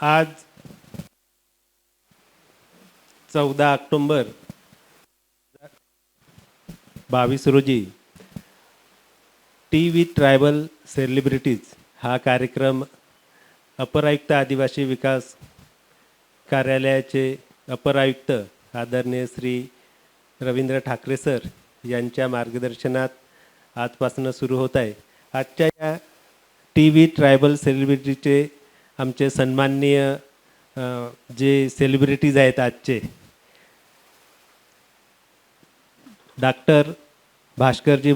आज 14 ऑक्टोबर 2022 रोजी T with tribal celebrities हा कार्यक्रम अपर आयुक्त आदिवासी विकास कार्यालयाचे अपर आयुक्त आदरणीय श्री रवींद्र ठाकरे सर यांच्या मार्गदर्शनात आजपासून सुरू होत आहे. आजच्या या टी व्ही ट्रायबल सेलिब्रिटीचे आमचे सन्माननीय जे सेलिब्रिटीज आहेत आजचे डॉक्टर भास्करजी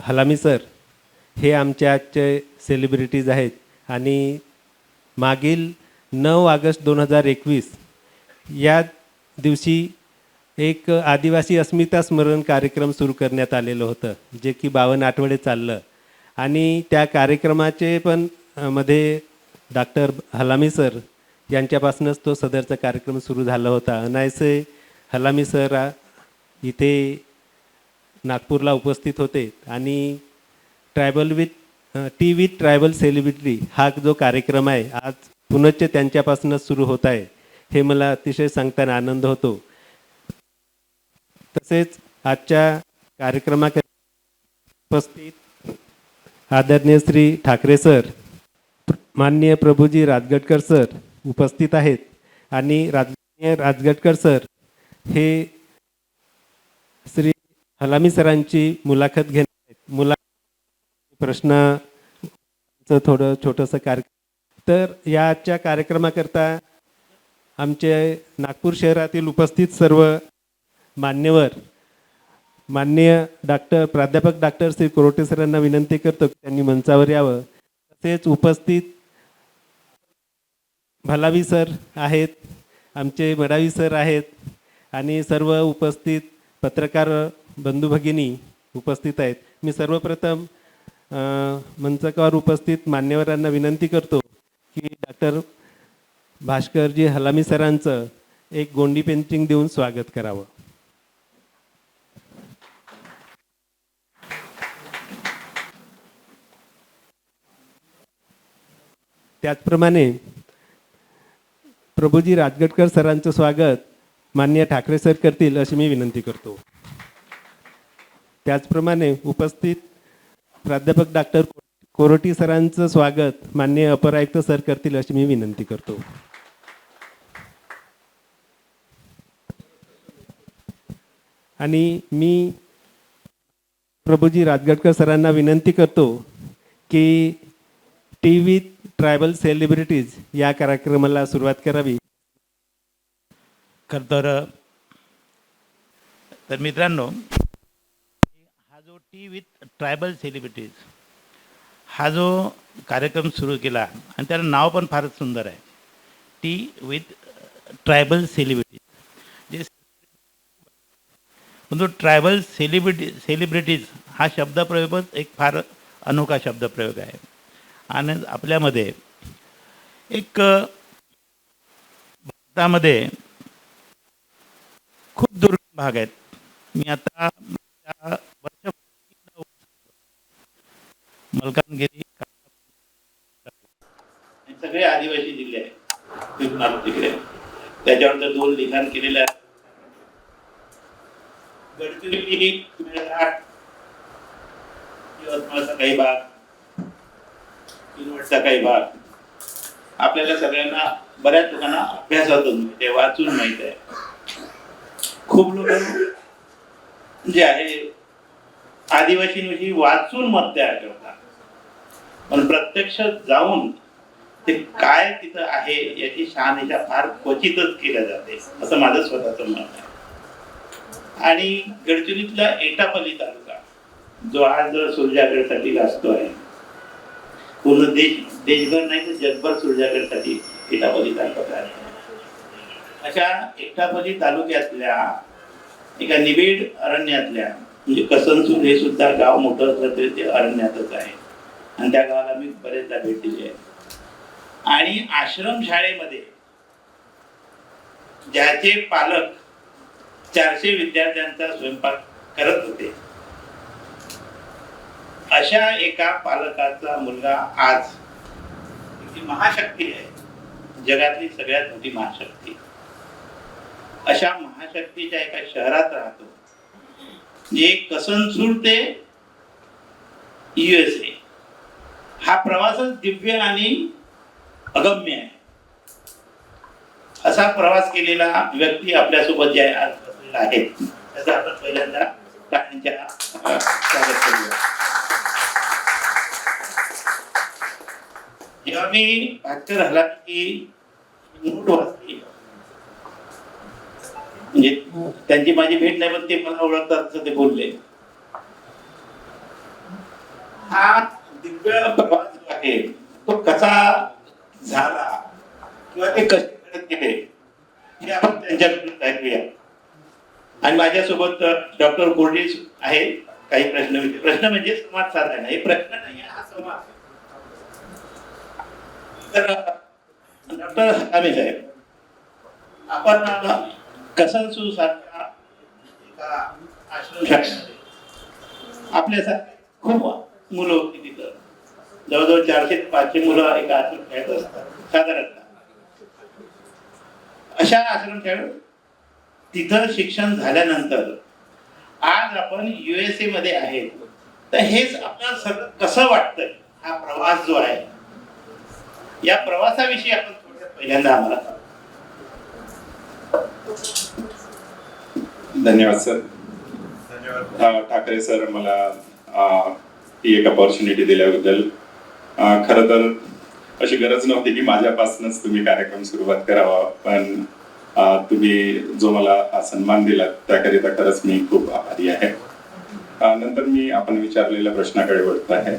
हलामी सर हे आमचे आजचे सेलिब्रिटीज आहेत आणि मागील 9 ऑगस्ट 2021 या दिवशी एक आदिवासी अस्मिता स्मरण कार्यक्रम सुरू करण्यात आलेलं होतं जे की 52 आठवडे चाललं आणि त्या कार्यक्रमाचे पण मध्ये डॉक्टर हलामी सर यांच्यापासूनच तो सदरचा कार्यक्रम सुरू झाला होता. अनायसे हलामी सर इथे नागपूरला उपस्थित होते आणि टी विथ ट्रायबल सेलिब्रिटी हा जो कार्यक्रम आहे आज पुनश्च त्यांच्यापासूनच सुरू होत आहे हे मला अतिशय सांगताना आनंद होतो. तसेच आजच्या कार्यक्रमात उपस्थित आदरणीय श्री ठाकरे सर, माननीय प्रभुजी राजगटकर सर उपस्थित आहेत आणि राजगटकर सर हे श्री हलामी सरांची मुलाखत घेणार आहेत. प्रश्नाचं थोडं छोटंसं कार्यक्रम. तर या आजच्या कार्यक्रमाकरता आमचे नागपूर शहरातील उपस्थित सर्व मान्यवर माननीय प्राध्यापक डॉक्टर श्री कोरोटे सरांना विनंती करतो की त्यांनी मंचावर यावं. तसेच उपस्थित भलावी सर आहेत, आमचे मडावी सर आहेत आणि सर्व उपस्थित पत्रकार बंधू भगिनी उपस्थित आहेत. मी सर्वप्रथम मंचावर उपस्थित मान्यवरांना विनंती करतो की डॉक्टर भास्करजी हलामी सरांचं एक गोंडी पेंटिंग देऊन स्वागत करावं. त्याचप्रमाणे प्रभुजी राजगटकर सरांचं स्वागत माननीय ठाकरे सर करतील अशी मी विनंती करतो. त्याचप्रमाणे उपस्थित प्राध्यापक डॉक्टर कोरोटी सरांचं स्वागत माननीय अपर आयुक्त सर करतील अशी मी विनंती करतो. आणि मी प्रभुजी राजगटकर सरांना विनंती करतो की टी विथ ट्रायबल सेलिब्रिटीज या कार्यक्रमाला सुरुवात करावी. तर मित्रांनो, हा जो टी विथ ट्रायबल सेलिब्रिटीज हा जो कार्यक्रम सुरू केला आणि त्याचं नाव पण फारच सुंदर आहे, टी विथ ट्रायबल सेलिब्रिटीज. जे म्हणजे ट्रायबल सेलिब्रिटीज हा शब्दप्रयोगच एक फार अनोखा शब्दप्रयोग आहे. आणि आपल्यामध्ये एक भारतामध्ये खूप दुर्गम भाग आहेत. मी आता मलकानगिरी सगळे आदिवासी जिल्हे आहेत तिकडे. त्याच्यावर 2 लिखाण केलेलं आहे. गडचिरोली, मेळघाट, यवतमाळचा काही भाग, किनवटचा काही भाग आपल्याला सगळ्यांना बऱ्याच लोकांना अभ्यासातून ते वाचून माहित आहे. खूप लोक जे आहे आदिवासींविषयी वाचून मत तयार करतात, पण प्रत्यक्ष जाऊन ते काय तिथं आहे याची शहानिशा फार क्वचितच केल्या जाते असं माझं स्वतःचं मत आहे. आणि गडचिरोलीतला एटापल्ली तालुका जो आज सुरजागडसाठी गाजतो आहे, पूर्ण देशभर नाही तर जगभर सुरजागडसाठी एटापल्ली तालुका आहे. अशा एटापल्ली तालुक्यातल्या एका निबिड अरण्यातल्या म्हणजे कसनसूर हे सुद्धा गाव मोठं असलं तरी ते अरण्यातच आहे आणि त्या गावाला मी बरेचदा भेट दिली आहे. आणि आश्रम शाळेमध्ये ज्याचे पालक 400 विद्यार्थ्यांचा स्वयंपाक करत होते, अशा एका पालकाचा मुलगा आज महाशक्ती आहे जगातली सगळ्यात मोठी महाशक्ती. अशा महाशक्तीच्या एका शहरात राहतो, जे कसनसूर ते USA. हा प्रवासच दिव्य आणि अगम्य आहे. असा प्रवास केलेला व्यक्ती आपल्यासोबत जे आज बसलेला आहे, त्याचा आपण पहिल्यांदा टाळ्यांच्या स्वागत करूया. जेव्हा मी भास्कर हलामीची नोट वाचली, म्हणजे त्यांची माझी भेट नाही, पण ते मला ओळखतात असं ते बोलले. हा दिव्य प्रवास जो आहे तो कसा झाला किंवा ते कसे करत गेले हे आपण त्यांच्याकडून ऐकूया. आणि माझ्यासोबत डॉक्टर कोर्डे आहे. काही प्रश्न म्हणजे संवाद साधायला, हे प्रश्न नाही, हा संवाद. तर डॉक्टर हलामी साहेब, आपण कसनसूर सारख्या एका आश्रमशाळेमध्ये आपल्यासारखे खूप मुलं होती तिथं. जवळजवळ 400 ते 500 मुलं एका आश्रमशाळेत असतात साधारणतः. अशा आश्रमशाळेत तिथं शिक्षण झाल्यानंतर आज आपण USA मध्ये आहे. तर हेच आपल्याला सगळं कसं वाटतंय, हा प्रवास जो आहे, या प्रवासाविषयी आपण थोडक्यात पहिल्यांदा आम्हाला सांगा. धन्यवाद सर. धन्यवाद ठाकरे सर, मला ही एक अपॉर्च्युनिटी दिल्याबद्दल. खरं तर अशी गरज नव्हती की माझ्यापासूनच तुम्ही कार्यक्रम सुरुवात करावा, पण तुम्ही जो मला हा सन्मान दिला त्याकरिता खरंच मी खूप आभारी आहे. नंतर मी आपण विचारलेल्या प्रश्नाकडे वळत आहे.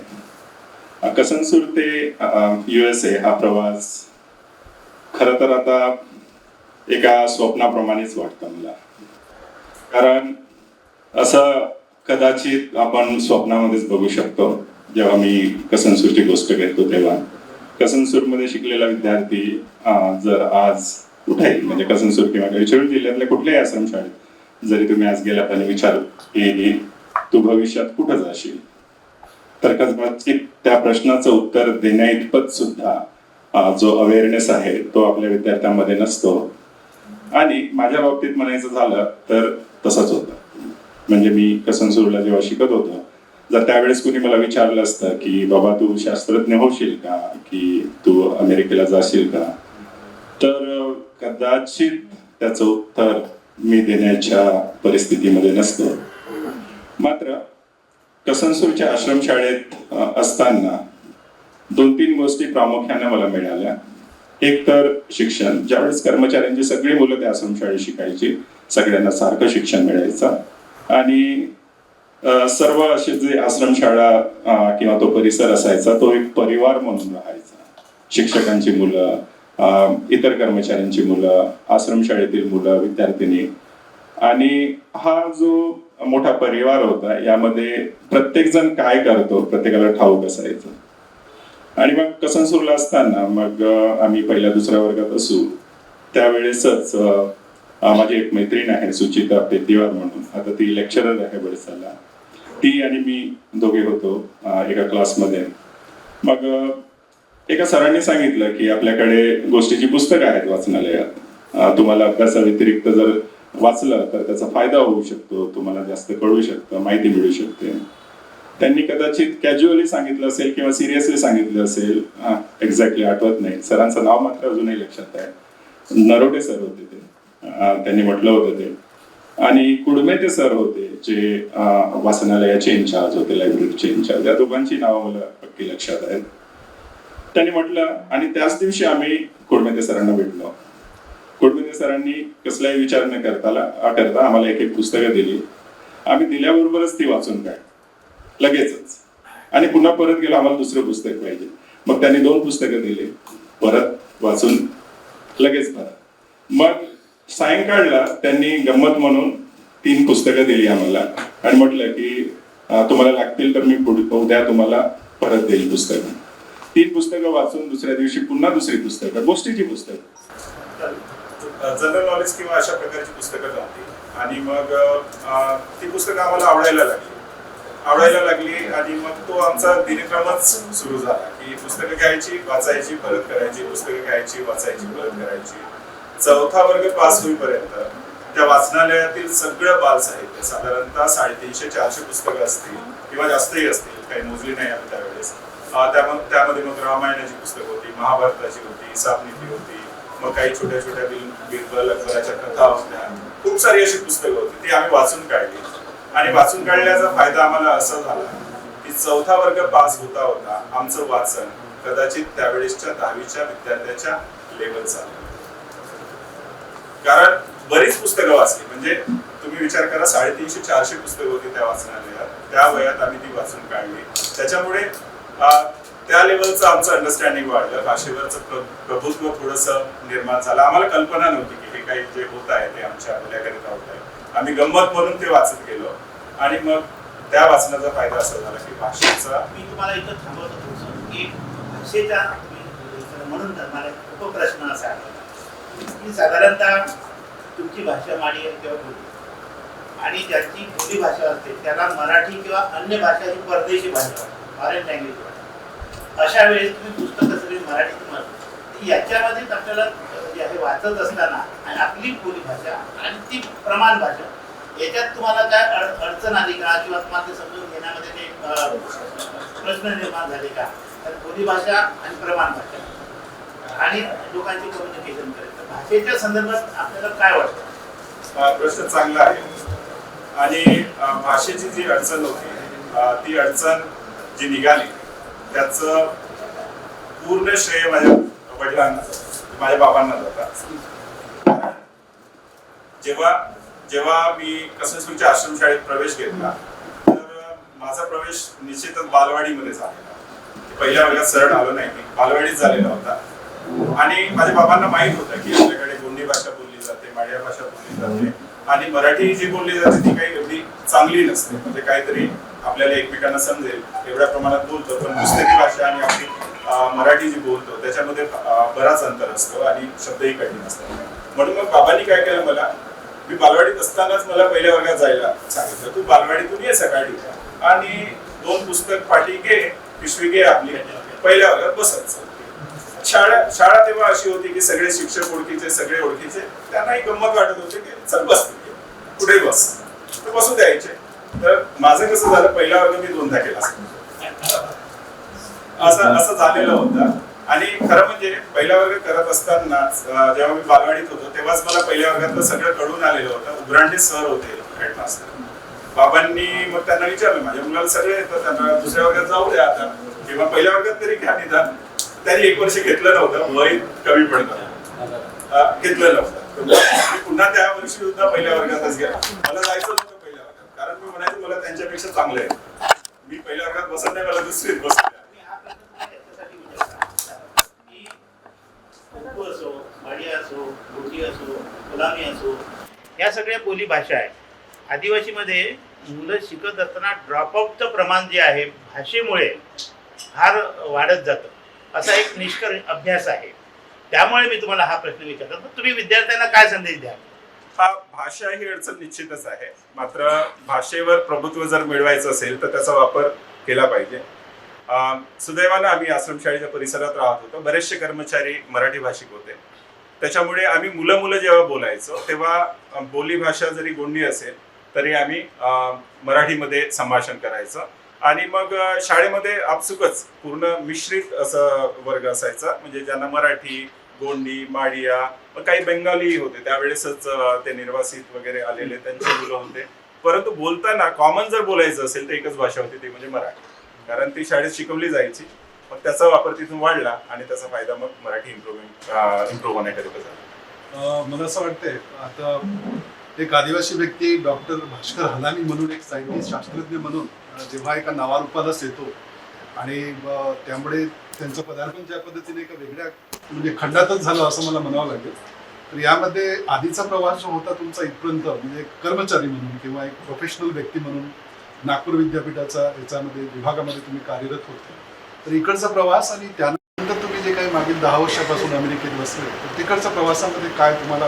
कसनसूर ते USA हा प्रवास खरं तर आता एका स्वप्नाप्रमाणेच वाटतं मला. कारण असं कदाचित आपण स्वप्नामध्येच बघू शकतो. जेव्हा मी कसनसूरची गोष्ट करतो तेव्हा कसनसूरमध्ये शिकलेला विद्यार्थी जर आज कुठेही, म्हणजे कसनसूर किंवा गडचिरोली जिल्ह्यातल्या कुठल्याही आश्रमशाळेत जरी तुम्ही आज गेलात आणि विचार की तू भविष्यात कुठं जाशील, तर कदाचित त्या प्रश्नाचं उत्तर देण्याइतपत सुद्धा जो अवेअरनेस आहे तो आपल्या विद्यार्थ्यांमध्ये नसतो. आणि माझ्या बाबतीत म्हणायचं झालं तर तसंच होतं. म्हणजे मी कसनसूरला जेव्हा शिकत होतो, जर त्यावेळेस कुणी मला विचारलं असतं की बाबा तू शास्त्रज्ञ होशील का, की तू अमेरिकेला जाशील का, तर कदाचित त्याचं उत्तर मी देण्याच्या परिस्थितीमध्ये नसतो. मात्र कसनसूरच्या आश्रमशाळेत असताना 2-3 गोष्टी प्रामुख्याने मला मिळाल्या. एक तर शिक्षण. ज्यावेळेस कर्मचाऱ्यांची सगळी मुलं त्या आश्रमशाळेत शिकायची, सगळ्यांना सारखं शिक्षण मिळायचं आणि सर्व असे जे आश्रमशाळा किंवा तो परिसर असायचा तो एक परिवार म्हणून राहायचा. शिक्षकांची मुलं, इतर कर्मचाऱ्यांची मुलं, आश्रमशाळेतील मुलं, विद्यार्थिनी, आणि हा जो मोठा परिवार होता यामध्ये प्रत्येक जण काय करतो प्रत्येकाला ठाऊक असायचं. आणि मग कसनसूरला असताना मग आम्ही पहिल्या दुसऱ्या वर्गात असू त्यावेळेसच माझी एक मैत्रीण आहे सुचिता पेद्दीवार म्हणून, आता ती लेक्चरर आहे बडसाला. ती आणि मी दोघे होतो एका क्लासमध्ये. मग एका सरांनी सांगितलं की आपल्याकडे गोष्टीची पुस्तकं आहेत वाचनालयात, तुम्हाला अभ्यासाव्यतिरिक्त जर वाचलं तर त्याचा फायदा होऊ शकतो, तुम्हाला जास्त कळू शकतं, माहिती मिळू शकते. त्यांनी कदाचित कॅज्युअली सांगितलं असेल किंवा सिरियसली सांगितलं असेल, एक्झॅक्टली आठवत नाही. सरांचं नाव मात्र अजूनही लक्षात आहे. नरोटे सर होते ते, त्यांनी म्हटलं होतं ते. आणि कुडमे सर होते जे वाचनालयाचे इन्चार्ज होते, लायब्ररीचे इन्चार्ज. या दोघांची नावं मला पक्की लक्षात आहेत. त्यांनी म्हटलं, आणि त्याच दिवशी आम्ही कुडमे सरांना भेटलो. कुडमे सरांनी कसलाही विचार न करता आम्हाला एक पुस्तकं दिली. आम्ही दिल्याबरोबरच ती वाचून काढली लगेचच, आणि पुन्हा परत गेलो, आम्हाला दुसरं पुस्तक पाहिजे. मग त्यांनी 2 पुस्तकं दिली, परत वाचून लगेच परत. मग सायंकाळला त्यांनी गंमत म्हणून 3 पुस्तकं दिली आम्हाला आणि म्हटलं की तुम्हाला लागतील तर मी उद्या तुम्हाला परत देईल पुस्तकं. 3 पुस्तकं वाचून दुसऱ्या दिवशी पुन्हा दुसरी पुस्तकं, गोष्टीची पुस्तकं, जनरल नॉलेज किंवा अशा प्रकारची पुस्तकं नव्हती. आणि मग ती पुस्तकं आम्हाला आवडायला लागली. आवडायला लागली आणि मग तो आमचा दिनक्रमच सुरू झाला की पुस्तकं घ्यायची, वाचायची, परत करायची, पुस्तकं घ्यायची, वाचायची, परत करायची. 4था वर्ग पास होईपर्यंत त्या वाचनालयातील सगळं बाल साहित्य साधारणतः 350-400 पुस्तकं असतील किंवा जास्तही असतील, काही मोजली नाही आम्ही त्यावेळेस. त्यामध्ये मग रामायणाची पुस्तकं होती, महाभारताची होती, सापनीती होती, मग काही छोट्या छोट्या बिरबल अकबराच्या कथा होत्या, खूप सारी अशी पुस्तकं होती. ती आम्ही वाचून काढली आणि वाचून काढल्याचा फायदा आम्हाला असा झाला की 4था वर्ग पास होता होता आमचं वाचन कदाचित त्यावेळेसच्या 10वीच्या विद्यार्थ्याच्या लेवलचं. कारण बरीच पुस्तकं वाचली, म्हणजे तुम्ही विचार करा 350-400 पुस्तकं होती त्या वाचनालयात. त्या वयात आम्ही ती वाचून काढली. त्याच्यामुळे त्या लेवलचं आमचं अंडरस्टँडिंग वाढलं, भाषेवरचं प्रभुत्व थोडंसं निर्माण झालं. आम्हाला कल्पना नव्हती की हे काही जे होत आहे ते आमच्या आपल्याकरिता होत आहे. आम्ही गंमत म्हणून ते वाचत गेलो आणि मग त्या वाचनाचा फायदा असा झाला की भाषेचा. मी तुम्हाला इथं थांबवतो थोडंसं की भाषेचा म्हणून मला खूप प्रश्न असा आहे की साधारणतः तुमची भाषा माडी आहे किंवा बोली, आणि ज्याची बोली भाषा असते त्याला मराठी किंवा अन्य भाषा ही परदेशी भाषा फॉरेन लँग्वेज वाटते. अशा वेळेस तुम्ही पुस्तकं सगळी मराठीत म्हणता, याच्यामध्येच आपल्याला जे आहे वाचत असताना आणि आपली बोली भाषा आणि ती प्रमाण भाषा याच्यात तुम्हाला काय अडचण आली का, किंवा तुम्हाला ते समजून घेण्यामध्ये काही प्रश्न निर्माण झाले का? तर बोली भाषा आणि प्रमाण भाषा आणि लोकांची कम्युनिकेशन करायचं भाषेच्या संदर्भात आपल्याला काय वाटतं? प्रश्न चांगला आहे. आणि भाषेची जी अडचण होती ती अडचण जी निघाली त्याचं पूर्ण श्रेय माझ्या वडिलांना, माझ्या बाबांना जातात. जेव्हा मी कसोशीच्या आश्रमशाळेत प्रवेश घेतला तर माझा प्रवेश निश्चितच बालवाडीमध्ये झालेला. पहिल्या वर्गात सरळ आलो नाही, बालवाडीत झालेला होता. आणि माझ्या बाबांना माहित होतं की आपल्याकडे गोंडी भाषा बोलली जाते, माडिया भाषा बोलली जाते आणि मराठी जी बोलली जाते ती काही एवढी चांगली नसते. म्हणजे काहीतरी आपल्याला एकमेकांना समजेल एवढ्या प्रमाणात बोलतो, पण पुस्तकी भाषा आणि आपली मराठी जी बोलतो त्याच्यामध्ये बराच अंतर असतो आणि शब्दही कठीण असतात. म्हणून मग बाबांनी काय केलं, मला मी बालवाडीत असतानाच मला पहिल्या वर्गात जायला सांगितलं, तू बालवाडीतून ये सकाळी आणि 2 पुस्तक पाठी घे, पिशवी घे आपली, पहिल्या वर्गात बसायचं. शाळा तेव्हा अशी होती की सगळे शिक्षक ओळखीचे, सगळे ओळखीचे, त्यांनाही गंमत वाटत होते की चल बस पुढे बस, तर बसू द्यायचे. तर माझं कसं झालं, पहिला वर्ग मी 2दा केला असं झालेलं होतं. आणि खरं म्हणजे पहिला वर्ग करत असताना जेव्हा मी बालवाडीत होतो तेव्हाच मला पहिल्या वर्गातलं सगळं कळून आलेलं होतं. उब्रांडे सर होते हेडमास्टर. बाबांनी मग त्यांना विचारलं, माझ्या मुलाला सगळं येतं, त्यांना दुसऱ्या वर्गात जाऊ द्या आता, किंवा पहिल्या वर्गात तरी घ्या निदान. त्यांनी 1 वर्ष घेतलं नव्हतं, वय कमी पडतं, घेतलं नव्हतं. मी पुन्हा त्या वर्षी सुद्धा पहिल्या वर्गातच गेला. मला जायचं नव्हतं पहिल्या वर्गात, कारण मी म्हणायचं मला त्यांच्यापेक्षा चांगलं आहे. मी पहिल्या वर्गात बसत नाही, मला दुसरीत बसत. असो, माडी असो, गोटी असो, गुलामी असो, या सगळ्या बोली भाषा आहे. आदिवासीमध्ये मुलं शिकत असताना ड्रॉपआउटचं प्रमाण जे आहे भाषेमुळे फार वाढत जातं, असा एक निष्कर्ष अभ्यास आहे. त्यामुळे मी तुम्हाला हा प्रश्न विचारतो, तर तुम्ही विद्यार्थ्यांना काय संदेश द्याल? भाषा ही अडचण निश्चितच आहे, मात्र भाषेवर प्रभुत्व जर मिळवायचं असेल तर त्याचा वापर केला पाहिजे. सुदैवानं आम्ही आश्रमशाळेच्या परिसरात राहत होतो, बरेचसे कर्मचारी मराठी भाषिक होते. त्याच्यामुळे आम्ही मुलं जेव्हा बोलायचो तेव्हा बोली भाषा जरी गोंडी असेल तरी आम्ही मराठीमध्ये संभाषण करायचं. आणि मग शाळेमध्ये आपसुकच पूर्ण मिश्रित असं वर्ग असायचा, म्हणजे ज्यांना मराठी, गोंडी, माडिया, काही बेंगाली होते त्यावेळेसच, ते निर्वासित वगैरे आलेले त्यांचे मुलं होते. परंतु बोलताना कॉमन जर बोलायचं असेल तर एकच भाषा होती, ती म्हणजे मराठी, कारण ती शाळेत शिकवली जायची. मग त्याचा वापर तिथून वाढला आणि त्याचा फायदा मग मराठी इम्प्रूव्ह होण्याकरिता झाला. मला असं वाटतंय, आता एक आदिवासी व्यक्ती डॉक्टर भास्कर हलामी म्हणून एक सायंटिस्ट, शास्त्रज्ञ म्हणून जेव्हा एका नावारूपालाच येतो आणि त्यामुळे त्यांचं पदार्पण ज्या पद्धतीने एका वेगळ्या म्हणजे खंडातच झालं असं मला म्हणावं लागेल. तर यामध्ये आधीचा प्रवास जो होता तुमचा इथपर्यंत, म्हणजे एक कर्मचारी म्हणून किंवा एक प्रोफेशनल व्यक्ती म्हणून नागपूर विद्यापीठाचा याच्यामध्ये विभागामध्ये तुम्ही कार्यरत होते, तर इकडचा प्रवास आणि त्यानंतर तुम्ही जे काही मागील 10 वर्षापासून अमेरिकेत बसले, तर तिकडच्या प्रवासामध्ये काय तुम्हाला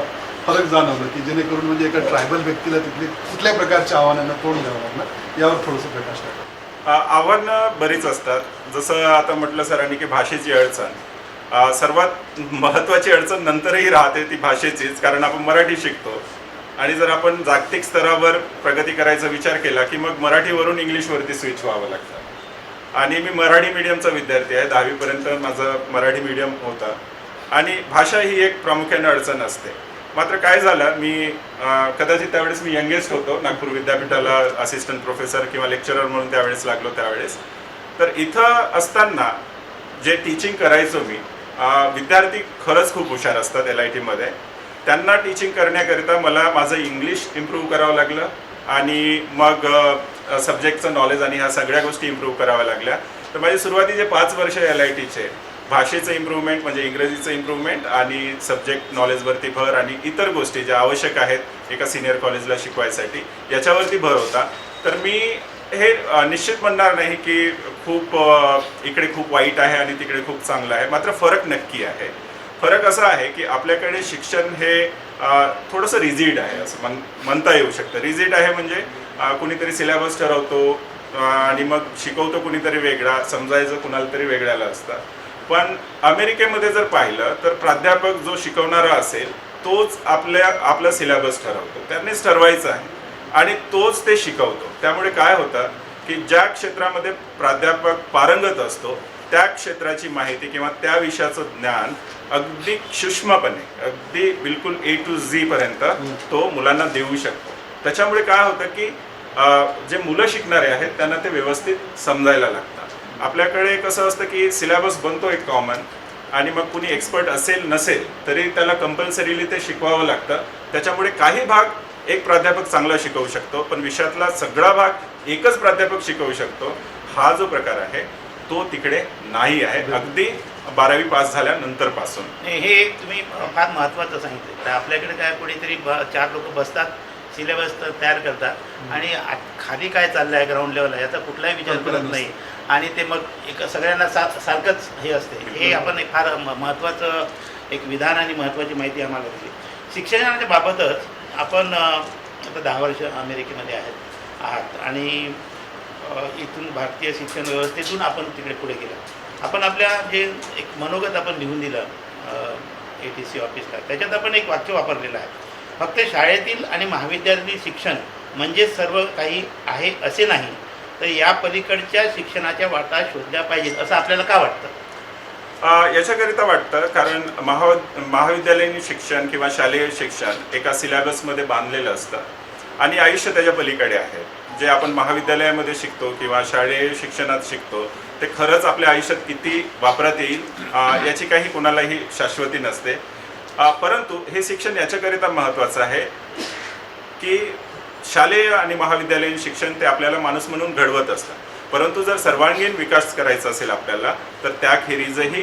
फरक जाणवलं की जेणेकरून म्हणजे एका ट्रायबल व्यक्तीला तिथले कुठल्या प्रकारच्या आव्हानांना तोंड द्यावं लागलं यावर थोडंसं प्रकाश टाका. आव्हानं बरीच असतात. जसं आता म्हटलं सरांनी की भाषेची अडचण सर्वात महत्त्वाची अडचण नंतरही राहते ती भाषेचीच, कारण आपण मराठी शिकतो आणि जर आपण जागतिक स्तरावर प्रगती करायचा विचार केला की मग मराठीवरून इंग्लिशवरती स्विच व्हावं लागतं. आणि मी मराठी मीडियमचा विद्यार्थी आहे, 10वीपर्यंत माझं मराठी मीडियम होतं आणि भाषा ही एक प्रामुख्याने अडचण असते. मात्र काय झालं, मी कदाचित त्यावेळेस मी यंगेस्ट होतो, नागपूर विद्यापीठाला असिस्टंट प्रोफेसर किंवा लेक्चरर म्हणून त्यावेळेस लागलो. त्यावेळेस तर इथं असताना जे टीचिंग करायचो मी, विद्यार्थी खरंच खूप हुशार असतात LIT मध्ये. त्यांना टीचिंग करण्याकरिता मला माझं इंग्लिश इम्प्रूव्ह करावं लागलं आणि मग सब्जेक्टचं नॉलेज आणि ह्या सगळ्या गोष्टी इम्प्रूव्ह कराव्या लागल्या. तर माझे सुरुवातीचे 5 वर्ष LITचे भाषेचं इम्प्रूव्हमेंट म्हणजे इंग्रजीचं इम्प्रूव्हमेंट आणि सब्जेक्ट नॉलेजवरती भर आणि इतर गोष्टी ज्या आवश्यक आहेत एका सिनियर कॉलेजला शिकवायसाठी याच्यावरती भर होता. तर मी हे निश्चित म्हणणार नाही की खूप इकडे खूप वाईट आहे आणि तिकडे खूप चांगलं आहे. मात्र फरक नक्की आहे. फरक असा आहे की आपल्याकडे शिक्षण हे थोडंसं रिजिड आहे असं म्हणता येऊ शकतं. रिजिड आहे म्हणजे कुणीतरी सिलेबस ठरवतो आणि मग शिकवतो कुणीतरी वेगळा, समजायचं कुणाला तरी वेगळ्याला असतं. पण अमेरिकेमध्ये जर पाहिलं तर प्राध्यापक जो शिकवणारा असेल तोच आपलं सिलेबस ठरवतो, त्यांनीच ठरवायचं आहे आणि तोच ते शिकवतो. त्यामुळे काय होतं की ज्या क्षेत्रामध्ये प्राध्यापक पारंगत असतो त्या क्षेत्राची माहिती किंवा त्या विषयाचं ज्ञान अगदी सूक्ष्मपणे, अगदी बिलकुल A to Z पर्यंत तो मुलांना देऊ शकतो. त्याच्यामुळे काय होतं की जे मुलं शिकणारे आहेत त्यांना ते व्यवस्थित समजायला लागतं. आपल्याकडे कसं असतं की सिलेबस बनतो एक कॉमन आणि मग कुणी एक्सपर्ट असेल नसेल तरी त्याला कंपल्सरीली ते शिकवावं लागतं. त्याच्यामुळे काही भाग एक प्राध्यापक चांगला शिकवू शकतो पण विषयातला सगळा भाग एकच प्राध्यापक शिकवू शकतो. हा जो प्रकार आहे तो तिकडे नाही आहे, अगदी 12वी पास झाल्यानंतर पासून. हे तुम्ही फार महत्त्वाचं सांगितलं. तर आपल्याकडे काय कोणीतरी 4 लोक बसतात, सिलेबस तयार करतात आणि खाली काय चाललं आहे ग्राउंड लेवलला याचा कुठलाही विचार करत नाही आणि ते मग एक सगळ्यांना सारखंच हे असते. हे आपण एक फार महत्त्वाचं एक विधान आणि महत्त्वाची माहिती आम्हाला दिली. शिक्षणाच्या बाबतच आपण आता 10 वर्ष अमेरिकेमध्ये आहात आणि इथून भारतीय शिक्षण व्यवस्थेतून आपण तिकडे पुढे गेला. आपण आपल्या जे एक मनोगत आपण लिहून दिलं ATC ऑफिसला, त्याच्यात आपण एक वाक्य वापरलेलं आहे, फक्त शाळेतील आणि महाविद्यालयीन शिक्षण म्हणजे सर्व काही आहे असे नाही, तर या पलीकडच्या शिक्षणाच्या वाटा शोधल्या पाहिजेत असं आपल्याला का वाटतं? याच्याकरिता वाटतं कारण महाविद्यालयीन शिक्षण किंवा शालेय शिक्षण एका सिलेबसमध्ये बांधलेलं असतं आणि आयुष्य त्याच्या पलीकडे आहे. जे आपण महाविद्यालयामध्ये शिकतो किंवा शालेय शिक्षणात शिकतो ते खरंच आपल्या आयुष्यात किती वापरात येईल याची काही कोणालाही शाश्वती नसते. परंतु हे शिक्षण याच्याकरिता महत्त्वाचं आहे की शालेय आणि महाविद्यालयीन शिक्षण ते आपल्याला माणूस म्हणून घडवत असतं. परंतु जर सर्वांगीण विकास करायचा असेल आपल्याला तर त्याखेरीजही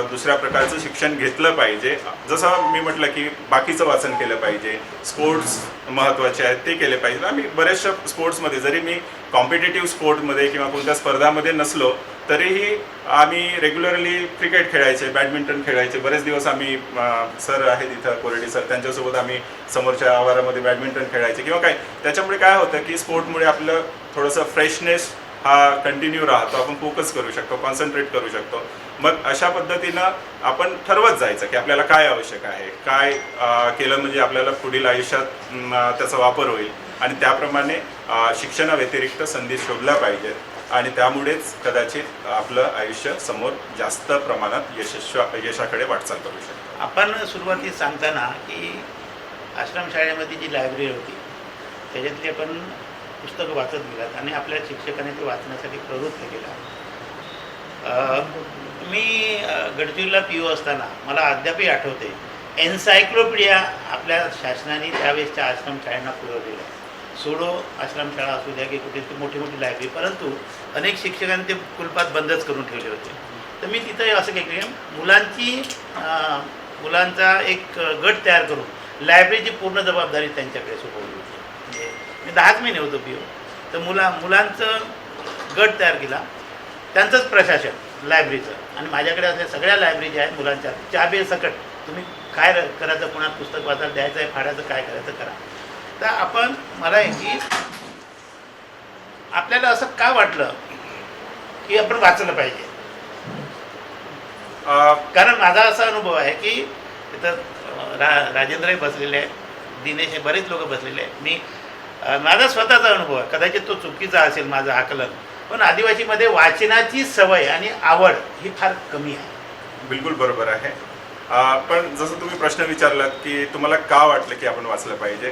दुसऱ्या प्रकारचं शिक्षण घेतलं पाहिजे. जसं मी म्हटलं की बाकीचं वाचन केलं पाहिजे, स्पोर्ट्स महत्त्वाचे आहेत ते केले पाहिजे. आम्ही बऱ्याचशा स्पोर्ट्समध्ये, जरी मी कॉम्पिटेटिव्ह स्पोर्टमध्ये किंवा कोणत्या स्पर्धामध्ये नसलो तरीही आम्ही रेग्युलरली क्रिकेट खेळायचे, बॅडमिंटन खेळायचे. बरेच दिवस आम्ही सर आहेत इथं कोरेडी सर, त्यांच्यासोबत आम्ही समोरच्या आवारामध्ये बॅडमिंटन खेळायचे किंवा काय. त्याच्यामुळे काय होतं की स्पोर्टमुळे आपलं थोडंसं फ्रेशनेस हा कंटिन्यू राहतो, आपण फोकस करू शकतो, कॉन्सन्ट्रेट करू शकतो. मग अशा पद्धतीनं आपण ठरवत जायचं की आपल्याला काय आवश्यक आहे, काय केलं म्हणजे आपल्याला पुढील आयुष्यात त्याचा वापर होईल आणि त्याप्रमाणे शिक्षणाव्यतिरिक्त संधी शोधल्या पाहिजेत आणि त्यामुळेच कदाचित आपलं आयुष्य समोर जास्त प्रमाणात यशाकडे वाटचाल करू शकतो. आपण सुरुवातीस सांगताना की आश्रमशाळेमध्ये जी लायब्ररी होती त्याच्यातली आपण पुस्तकं वाचत गेलात आणि आपल्या शिक्षकाने ते वाचण्यासाठी प्रवृत्त केला. मी गडचिरोलीला PO असताना मला अद्यापही आठवते एन्सायक्लोपीडिया आपल्या शासनाने त्यावेळेसच्या आश्रमशाळांना पुरवलेलं आहे. सोडो आश्रमशाळा असू द्या की कुठे मोठी मोठी लायब्ररी, परंतु अनेक शिक्षकांनी ते कुलपात बंदच करून ठेवले होते. तर मी तिथं असं काही मुलांचा एक गट तयार करून लायब्ररीची पूर्ण जबाबदारी त्यांच्याकडे सोपवली होती. म्हणजे मी 10च महिने होतो PO. तर मुलांचं गट तयार केला, त्यांचंच प्रशासन लायब्ररीचं आणि माझ्याकडे असे सगळ्या लायब्ररी ज्या आहेत मुलांच्या चाबी सकट तुम्ही काय करायचं, कोणात पुस्तक वाचायला द्यायचं आहे, फाडायचं, काय करायचं करा. तर आपण मला आहे की आपल्याला असं का वाटलं की आपण वाचलं पाहिजे. कारण माझा असा अनुभव आहे की इथं राजेंद्रही बसलेले आहे, दिनेश हे बरेच लोक बसलेले आहेत. माझा स्वतःचा अनुभव आहे, कदाचित तो चुकीचा असेल माझं आकलन, पण आदिवासीमध्ये वाचनाची सवय आणि आवड ही फार कमी आहे. बिलकुल बरोबर आहे. पण जसं तुम्ही प्रश्न विचारलात की तुम्हाला का वाटलं की आपण वाचलं पाहिजे,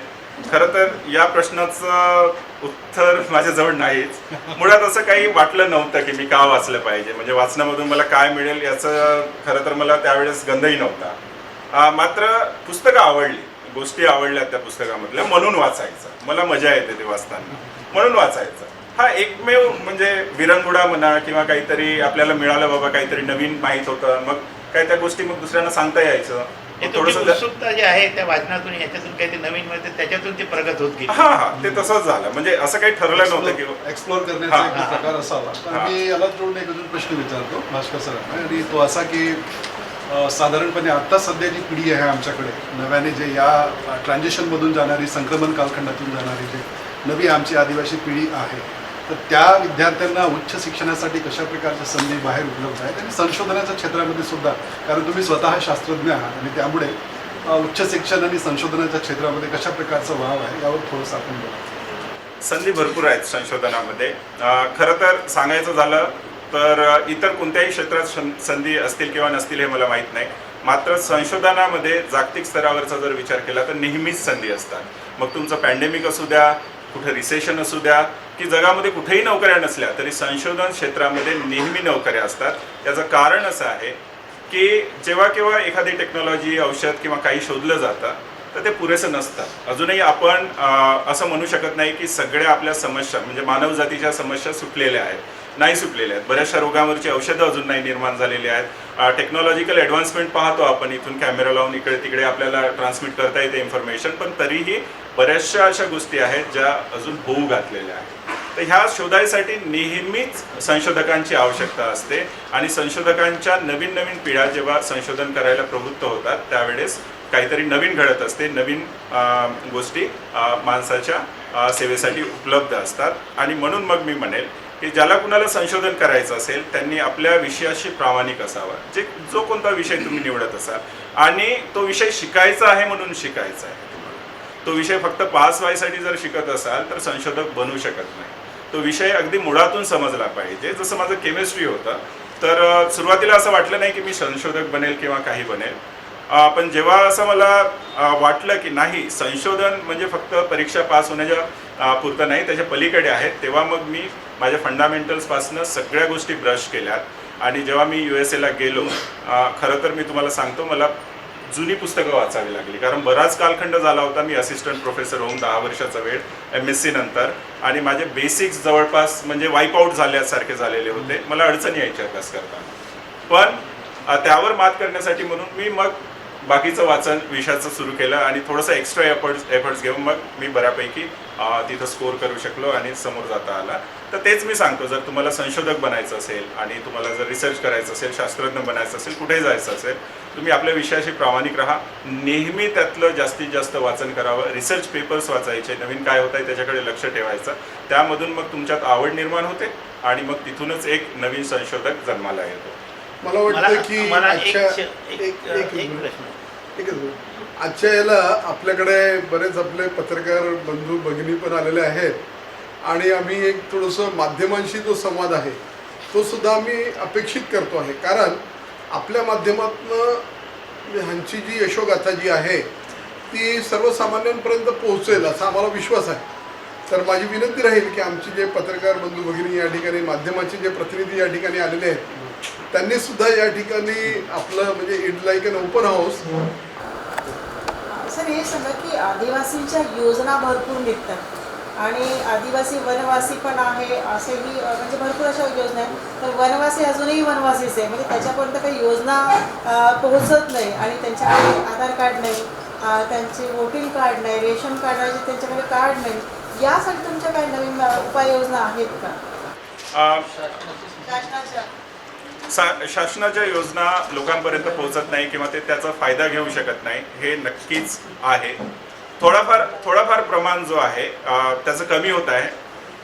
खरं तर या प्रश्नाचं उत्तर माझ्याजवळ नाहीच. मुळात असं काही वाटलं नव्हतं की मी का वाचलं पाहिजे, म्हणजे वाचनामधून मला काय मिळेल याचं खरं तर मला त्यावेळेस गंधही नव्हता. मात्र पुस्तकं आवडली, गोष्टी आवडल्या त्या पुस्तकामधल्या, म्हणून वाचायचं, मला मजा येते ते वाचताना, म्हणून वाचायचं. हा एकमेव म्हणजे विरंगुडा म्हणा किंवा काहीतरी आपल्याला मिळालं, बाबा काहीतरी नवीन माहीत होतं, मग काय त्या गोष्टी मग दुसऱ्यांना सांगता यायचं. हे तुमची उत्सुकता जी आहे त्या वाचनातून याच्यातून काही नवीन मिळते, त्याच्यातून ते प्रगत होत गेली. हा ते तसंच झालं. म्हणजे असं काही ठरलं नव्हतं की एक्सप्लोर करण्याचा एक प्रकार असावा. पण मी याला जोडून एक अजून प्रश्न विचारतो भास्कर सरांना, आणि तो असा की साधारणपणे आत्ता सध्या जी पिढी आहे आमच्याकडे नव्याने, जे या ट्रान्झिशनमधून जाणारी, संक्रमण कालखंडातून जाणारी जे नवी आमची आदिवासी पिढी आहे, तर त्या विद्यार्थ्यांना उच्च शिक्षणासाठी कशा प्रकारच्या संधी बाहेर उपलब्ध आहेत, आणि संशोधनाच्या क्षेत्रामध्ये सुद्धा, कारण तुम्ही स्वतः शास्त्रज्ञ आहात आणि त्यामुळे उच्च शिक्षण आणि संशोधनाच्या क्षेत्रामध्ये कशा प्रकारचा वाव आहे यावर थोडंसं आपण बोला. संधी भरपूर आहेत संशोधनामध्ये. खरं तर सांगायचं झालं तर इतर कोणत्याही क्षेत्रात संधी असतील किंवा नसतील हे मला माहीत नाही. मात्र संशोधनामध्ये जागतिक स्तरावरचा जर विचार केला तर नेहमीच संधी असतात. मग तुमचं पॅन्डेमिक असू द्या, कुठं रिसेशन असू द्या, की जगामध्ये कुठेही नोकऱ्या नसल्या तरी संशोधन क्षेत्रामध्ये नेहमी नोकऱ्या असतात. याचं कारण असं आहे की जेव्हा केव्हा एखादी टेक्नॉलॉजी, औषध किंवा काही शोधलं जातं तर ते पुरेसं नसतं. अजूनही आपण असं म्हणू शकत नाही की सगळ्या आपल्या समस्या म्हणजे मानवजातीच्या समस्या सुटलेल्या आहेत, नाही सुटलेल्या आहेत. बऱ्याचशा रोगांवरची औषधं अजून नाही निर्माण झालेली आहेत. टेक्नॉलॉजिकल ॲडव्हान्समेंट पाहतो आपण, इथून कॅमेरा लावून इकडे तिकडे आपल्याला ट्रान्समिट करता येते इन्फॉर्मेशन, पण तरीही बऱ्याचशा अशा गोष्टी आहेत ज्या अजून होऊ घातलेल्या आहेत. तर ह्या शोधासाठी नेहमीच संशोधकांची आवश्यकता असते, आणि संशोधकांच्या नवीन नवीन पिढ्या जेव्हा संशोधन करायला प्रवृत्त होतात त्यावेळेस काहीतरी नवीन घडत असते, नवीन गोष्टी माणसाच्या सेवेसाठी उपलब्ध असतात. आणि म्हणून मग मी म्हणेल की ज्याला कुणाला संशोधन करायचं असेल त्यांनी आपल्या विषयाशी प्रामाणिक असावा. जो कोणता विषय तुम्ही निवडत असाल, आणि तो विषय शिकायचा आहे म्हणून शिकायचा आहे. तो विषय फक्त पास व्हायसाठी जर शिकत असाल तर संशोधक बनू शकत नाही. तो विषय अगदी मुळातून समजला पाहिजे. जसं माझं केमिस्ट्री होतं, तर सुरुवातीला असं वाटलं नाही की मी संशोधक बनेल किंवा काही बनेल. पण जेव्हा असं मला वाटलं की नाही, संशोधन म्हणजे फक्त परीक्षा पास होण्याच्या पुरतं नाही, त्याच्या पलीकडे आहेत, तेव्हा मग मी माझ्या फंडामेंटल्सपासून सगळ्या गोष्टी ब्रश केल्यात. आणि जेव्हा मी USA ला गेलो, खरं तर मी तुम्हाला सांगतो, मला जुनी पुस्तकं वाचावी लागली, कारण बराच कालखंड झाला होता. मी असिस्टंट प्रोफेसर होऊन 10 वर्षाचा वेळ MSc नंतर, आणि माझे बेसिक्स जवळपास म्हणजे वाईप आऊट झाल्यासारखे झालेले होते. मला अडचणी यायच्या अभ्यास करताना. पण त्यावर मात करण्यासाठी म्हणून मी मग बाकीचं वाचन विषयाचं सुरू केलं, आणि थोडंसं एक्स्ट्रा एफर्ट्स घेऊन मग मी बऱ्यापैकी तिथं स्कोअर करू शकलो आणि समोर जाता आला. तर तेच मी सांगतो, जर तुम्हाला संशोधक बनायचं असेल आणि तुम्हाला जर रिसर्च करायचं असेल, शास्त्रज्ञ बनायचं असेल, कुठेही जायचं असेल, तुम्ही आपल्या विषयाशी प्रामाणिक राहा. नेहमी त्यातलं जास्तीत जास्त वाचन करावं, रिसर्च पेपर्स वाचायचे, नवीन काय होत आहे त्याच्याकडे लक्ष ठेवायचं. त्यामधून मग तुमच्यात आवड निर्माण होते, आणि मग तिथूनच एक नवीन संशोधक जन्माला येतो. मला वाटतं की आजच्या याला आपल्याकडे बरेच आपले पत्रकार बंधू भगिनी पण आलेले आहेत, आणि आम्ही एक थोडंसं माध्यमांशी जो संवाद आहे तो सुद्धा आम्ही अपेक्षित करतो आहे. कारण आपल्या माध्यमातून ह्यांची जी यशोगाथा जी आहे ती सर्वसामान्यांपर्यंत पोहोचेल असा आम्हाला विश्वास आहे. तर माझी विनंती राहील की आमचे जे पत्रकार बंधू भगिनी या ठिकाणी, माध्यमाचे जे प्रतिनिधी या ठिकाणी आलेले आहेत, त्यांनी सुद्धा या ठिकाणी आपलं म्हणजे it like an open house. Sir, हे सांगा की आदिवासींच्या योजना भरपूर निघतात, आणि आदिवासी वनवासी पण आहे असेही, म्हणजे भरपूर अशा योजना आहेत. तर वनवासी अजूनही वनवासीच आहे, म्हणजे त्याच्यापर्यंत काही योजना पोहोचत नाही, आणि त्यांच्याकडे आधार कार्ड नाही, त्यांचे वोटिंग कार्ड नाही, रेशन कार्ड आहे, त्यांच्याकडे कार्ड नाही. यासाठी तुमच्या काही नवीन उपाययोजना आहेत का शासनाच्या? शासनाच्या योजना लोकांपर्यंत पोहोचत नाही किंवा ते त्याचा फायदा घेऊ शकत नाही हे नक्कीच आहे. थोडाफार प्रमाण जो आहे त्याचं कमी होत आहे,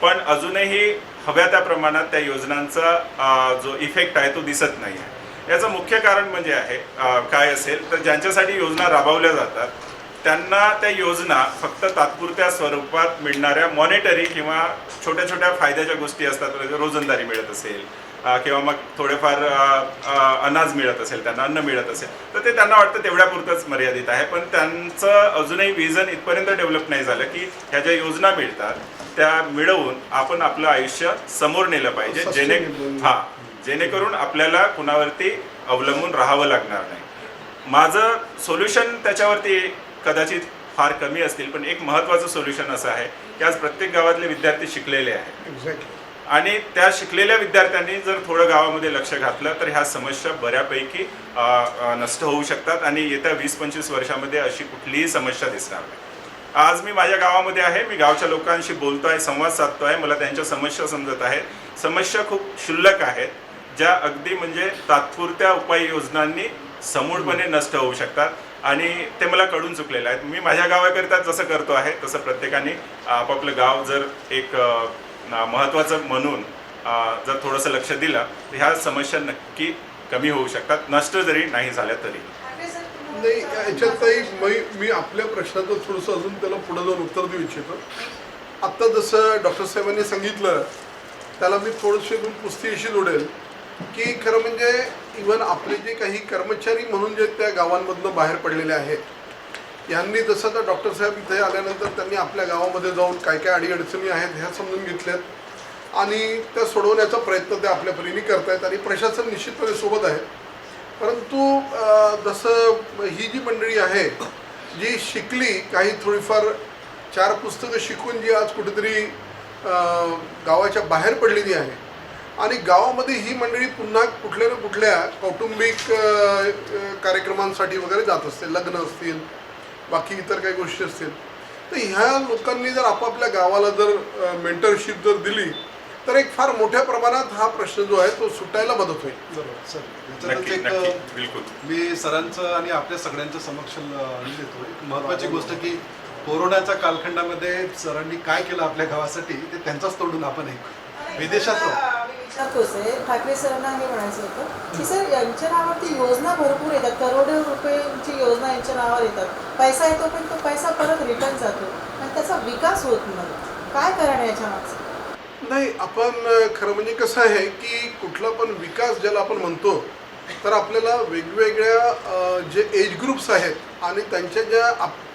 पण अजूनही हव्या त्या प्रमाणात त्या योजनांचा जो इफेक्ट आहे तो दिसत नाही आहे. याचं मुख्य कारण म्हणजे आहे काय असेल तर ज्यांच्यासाठी योजना राबवल्या जातात त्यांना त्या योजना फक्त तात्पुरत्या स्वरूपात मिळणाऱ्या मॉनिटरी किंवा छोट्या छोट्या फायद्याच्या गोष्टी असतात, रोजंदारी मिळत असेल किंवा मग थोडेफार अनाज मिळत असेल, त्यांना अन्न मिळत असेल तर ते त्यांना वाटतं तेवढ्यापुरतंच मर्यादित आहे. पण त्यांचं अजूनही विजन इथपर्यंत डेव्हलप नाही झालं की ह्या ज्या योजना मिळतात त्या मिळवून आपण आपलं आयुष्य समोर नेलं पाहिजे, जेणेकरून आपल्याला कुणावरती अवलंबून राहावं लागणार नाही. माझं सोल्युशन त्याच्यावरती कदाचित फार कमी असतील, पण एक महत्त्वाचं सोल्युशन असं आहे की आज प्रत्येक गावातले विद्यार्थी शिकलेले आहेत आणि त्या शिकलेल्या विद्यार्थ्यांनी जर थोडं गावामध्ये लक्ष घातलं तर ह्या समस्या बऱ्यापैकी नष्ट होऊ शकतात आणि येत्या 20-25 वर्षामध्ये अशी कुठलीही समस्या दिसणार नाही. आज मी माझ्या गावामध्ये आहे, मी गावच्या लोकांशी बोलतोय, संवाद साधतोय, मला त्यांच्या समस्या समजत आहेत. समस्या खूप क्षुल्लक आहेत ज्या अगदी म्हणजे तात्पुरत्या उपाययोजनांनी समूळपणे नष्ट होऊ शकतात आणि ते मला कळून चुकलेलं आहे. मी माझ्या गावाकरिता जसं करतो आहे तसं प्रत्येकाने आपापलं गाव जर एक महत्त्वाचं म्हणून जर थोडंसं लक्ष दिलं तर ह्या समस्या नक्की कमी होऊ शकतात, नष्ट जरी नाही झाल्या तरी. नाही, याच्यातही मी आपल्या प्रश्नाचं थोडंसं अजून त्याला पुढे जाऊन उत्तर देऊ इच्छितो. आत्ता जसं डॉक्टर साहेबांनी सांगितलं त्याला मी थोडीशी पुस्तीशी जोडेल की खरं म्हणजे इव्हन आपले जे काही कर्मचारी म्हणून जे त्या गावांमधनं बाहेर पडलेले आहेत यांनी जसं तर डॉक्टर साहेब इथे आल्यानंतर त्यांनी आपल्या गावामध्ये जाऊन काय काय अडीअडचणी आहेत ह्या समजून घेतल्यात आणि त्या सोडवण्याचा प्रयत्न ते आपल्या परीने करतायत आणि प्रशासन निश्चितपणे सोबत आहे. परंतु जसं ही जी मंडळी आहे जी शिकली, काही थोडीफार 4 पुस्तकं शिकून जी आज कुठेतरी गावाच्या बाहेर पडलेली आहे आणि गावामध्ये ही मंडळी पुन्हा कुठल्या ना कुठल्या कौटुंबिक कार्यक्रमांसाठी वगैरे जात असते, लग्न असतील, बाकी इतर काही गोष्टी असतील, तर ह्या लोकांनी जर आपापल्या गावाला जर मेंटरशिप जर दिली तर एक फार मोठ्या प्रमाणात हा प्रश्न जो आहे तो सुटायला मदत होईल. बरोबर सर, याच्यातच बिलकुल मी सरांचं आणि आपल्या सगळ्यांच्या समक्ष देतो एक महत्त्वाची गोष्ट की कोरोनाच्या कालखंडामध्ये सरांनी काय केलं आपल्या गावासाठी ते त्यांचाच तोडून आपण एक विदेशात विचारतोच आहे. ठाकरे सरांना हे म्हणायचं होतं की सर यांच्या नावावरती योजना भरपूर येतात, करोडो रुपयांची योजना यांच्या नावावर येतात, पैसा येतो पण तो पैसा परत रिटर्न जातो आणि त्याचा विकास होत नाही. काय कारण याच्या मागचं? नाही, आपण खरं म्हणजे कसं आहे की कुठला पण विकास ज्याला आपण म्हणतो तर आपल्याला वेगवेगळ्या जे एज ग्रुप्स आहेत आणि त्यांच्या ज्या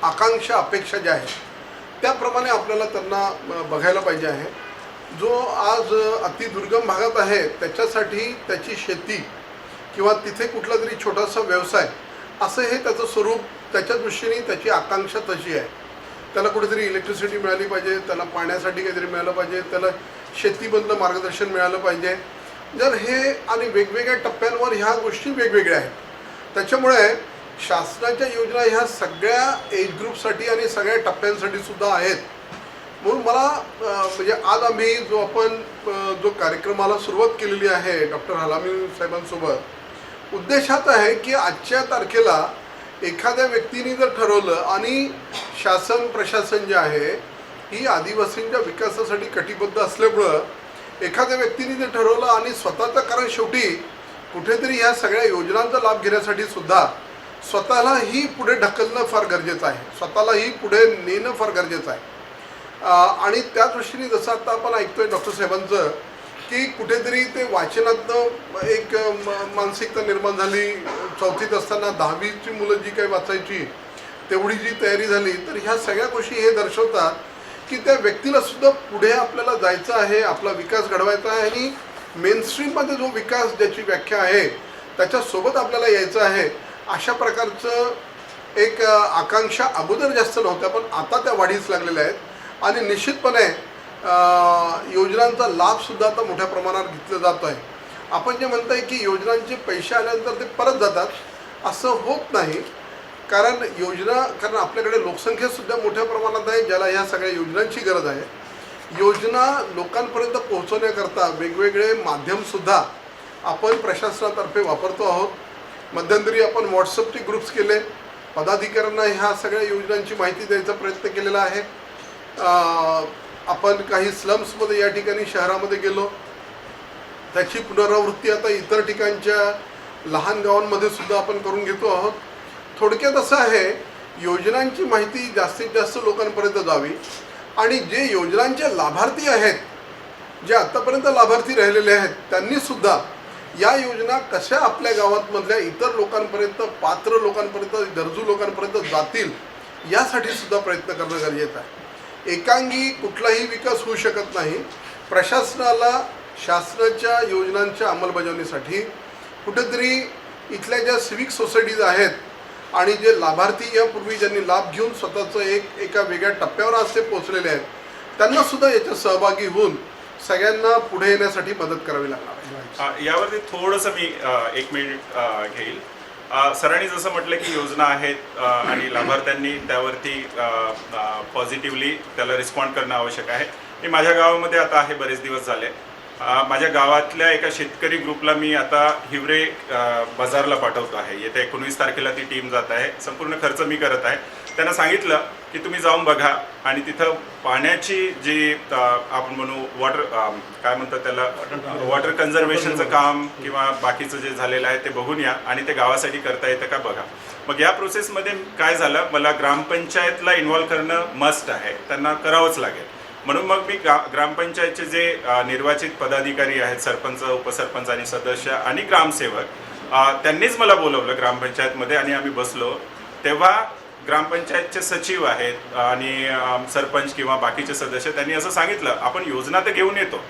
आकांक्षा अपेक्षा ज्या आहेत त्याप्रमाणे आपल्याला त्यांना बघायला पाहिजे आहे. जो आज अतिदुर्गम भागात आहे त्याच्यासाठी त्याची शेती किंवा तिथे कुठला तरी छोटासा व्यवसाय असं हे त्याचं स्वरूप, त्याच्या दृष्टीने त्याची आकांक्षा तशी आहे. त्याला कुठेतरी इलेक्ट्रिसिटी मिळाली पाहिजे, त्याला पाण्यासाठी काहीतरी मिळालं पाहिजे, त्याला शेतीमधलं मार्गदर्शन मिळालं पाहिजे. जर हे आणि वेगवेगळ्या टप्प्यांवर ह्या गोष्टी वेगवेगळ्या आहेत, त्याच्यामुळे शासनाच्या योजना ह्या सगळ्या एज ग्रुपसाठी आणि सगळ्या टप्प्यांसाठी सुद्धा आहेत. म्हणून मला म्हणजे आज आम्ही जो कार्यक्रमाला सुरुवात केलेली आहे डॉक्टर हलामी साहेबांसोबत, उद्देशात आहे की आजच्या तारखेला एखाद्या व्यक्तीने जर ठरवलं आणि शासन प्रशासन जे आहे ही आदिवासींच्या विकासासाठी कटिबद्ध असल्यामुळं एखाद्या व्यक्तीने जर ठरवलं आणि स्वतःचं, कारण शेवटी कुठेतरी ह्या सगळ्या योजनांचा लाभ घेण्यासाठी सुद्धा स्वतःलाही पुढे ढकलणं फार गरजेचं आहे, स्वतःलाही पुढे नेणं फार गरजेचं आहे. आणि त्या दृष्टीने जसं आता आपण ऐकतोय डॉक्टर साहेबांचं की कुठेतरी ते वाचनातनं एक मानसिकता निर्माण झाली, 4थीत असताना 10वीची मुलं जी काही वाचायची तेवढी जी तयारी झाली, तर ह्या सगळ्या गोष्टी हे दर्शवतात की त्या व्यक्तीला सुद्धा पुढे आपल्याला जायचं आहे, आपला विकास घडवायचा आहे आणि मेनस्ट्रीममध्ये जो विकास ज्याची व्याख्या आहे त्याच्यासोबत आपल्याला यायचं आहे. अशा प्रकारचं एक आकांक्षा अगोदर जास्त नव्हत्या पण आता त्या वाढीस लागलेल्या आहेत आणि निश्चितपणे योजनांचा लाभसुद्धा आता मोठ्या प्रमाणात घेतला जातो आहे. आपण जे म्हणताय की योजनांचे पैसे आल्यानंतर ते परत जातात असं होत नाही, कारण आपल्याकडे लोकसंख्यासुद्धा मोठ्या प्रमाणात आहे ज्याला ह्या सगळ्या योजनांची गरज आहे. योजना लोकांपर्यंत पोहोचवण्याकरता वेगवेगळे माध्यमसुद्धा आपण प्रशासनातर्फे वापरतो आहोत। मध्यंतरी आपण व्हॉट्सअपचे ग्रुप्स केले, पदाधिकाऱ्यांना ह्या सगळ्या योजनांची माहिती द्यायचा प्रयत्न केलेला आहे। आपण काही स्लम्समध्ये या ठिकाणी शहरामध्ये गेलो, त्याची पुनरावृत्ती आता इतर ठिकाणच्या लहान गावांमध्ये सुद्धा आपण करून घेतो आहोत। थोडक्यात असं आहे, योजनांची माहिती जास्तीत जास्त लोकांपर्यंत जावी आणि जे योजनांचे लाभार्थी आहेत, जे आत्तापर्यंत लाभार्थी राहिलेले आहेत, त्यांनीसुद्धा या योजना कशा आपल्या गावातमधल्या इतर लोकांपर्यंत, पात्र लोकांपर्यंत, गरजू लोकांपर्यंत जातील यासाठी सुद्धा प्रयत्न करणं गरजेचं आहे। एकांगी कुठलाही विकास होऊ शकत नाही। प्रशासनाला शासनाच्या योजनांच्या अंमलबजावणीसाठी कुठेतरी इथल्या ज्या सिविक सोसायटीज आहेत आणि जे लाभार्थी यापूर्वी ज्यांनी लाभ घेऊन स्वतःचं एका वेगळ्या टप्प्यावर आज ते पोहोचलेले आहेत, त्यांनासुद्धा याच्यात सहभागी होऊन सगळ्यांना पुढे येण्यासाठी मदत करावी लागणार आहे। यावरती थोडंसं मी 1 मिनिट घेईल। सरांनी जसं म्हटलं की योजना आहेत आणि लाभार्थ्यांनी त्यावरती पॉझिटिव्हली त्याला रिस्पॉन्ड करणं आवश्यक आहे। मी माझ्या गावामध्ये आता आहे, बरेच दिवस झाले। माझ्या गावातल्या एका शेतकरी ग्रुपला मी आता हिवरे बाजारला पाठवतो आहे। येत्या 19 तारखेला ती टीम जात आहे, संपूर्ण खर्च मी करत आहे। त्यांना सांगितलं की तुम्ही जाऊन बघा आणि तिथं पाण्याची जी आपण म्हणू वॉटर काय म्हणतात त्याला, वॉटर कन्झर्वेशनचं काम किंवा बाकीचं जे झालेलं आहे ते बघून या आणि ते गावासाठी करता येतं का बघा। मग या प्रोसेसमध्ये काय झालं, मला ग्रामपंचायतला इन्व्हॉल्व करणं मस्ट आहे, त्यांना करावंच लागेल। म्हणून मग मी ग्रामपंचायतचे जे निर्वाचित पदाधिकारी आहेत, सरपंच, उपसरपंच आणि सदस्य आणि ग्रामसेवक, त्यांनीच मला बोलवलं ग्रामपंचायतमध्ये आणि आम्ही बसलो। तेव्हा ग्रामपंचायतचे सचिव आहेत आणि सरपंच किंवा बाकीचे सदस्य, त्यांनी असं सांगितलं, आपण योजना तर घेऊन येतो,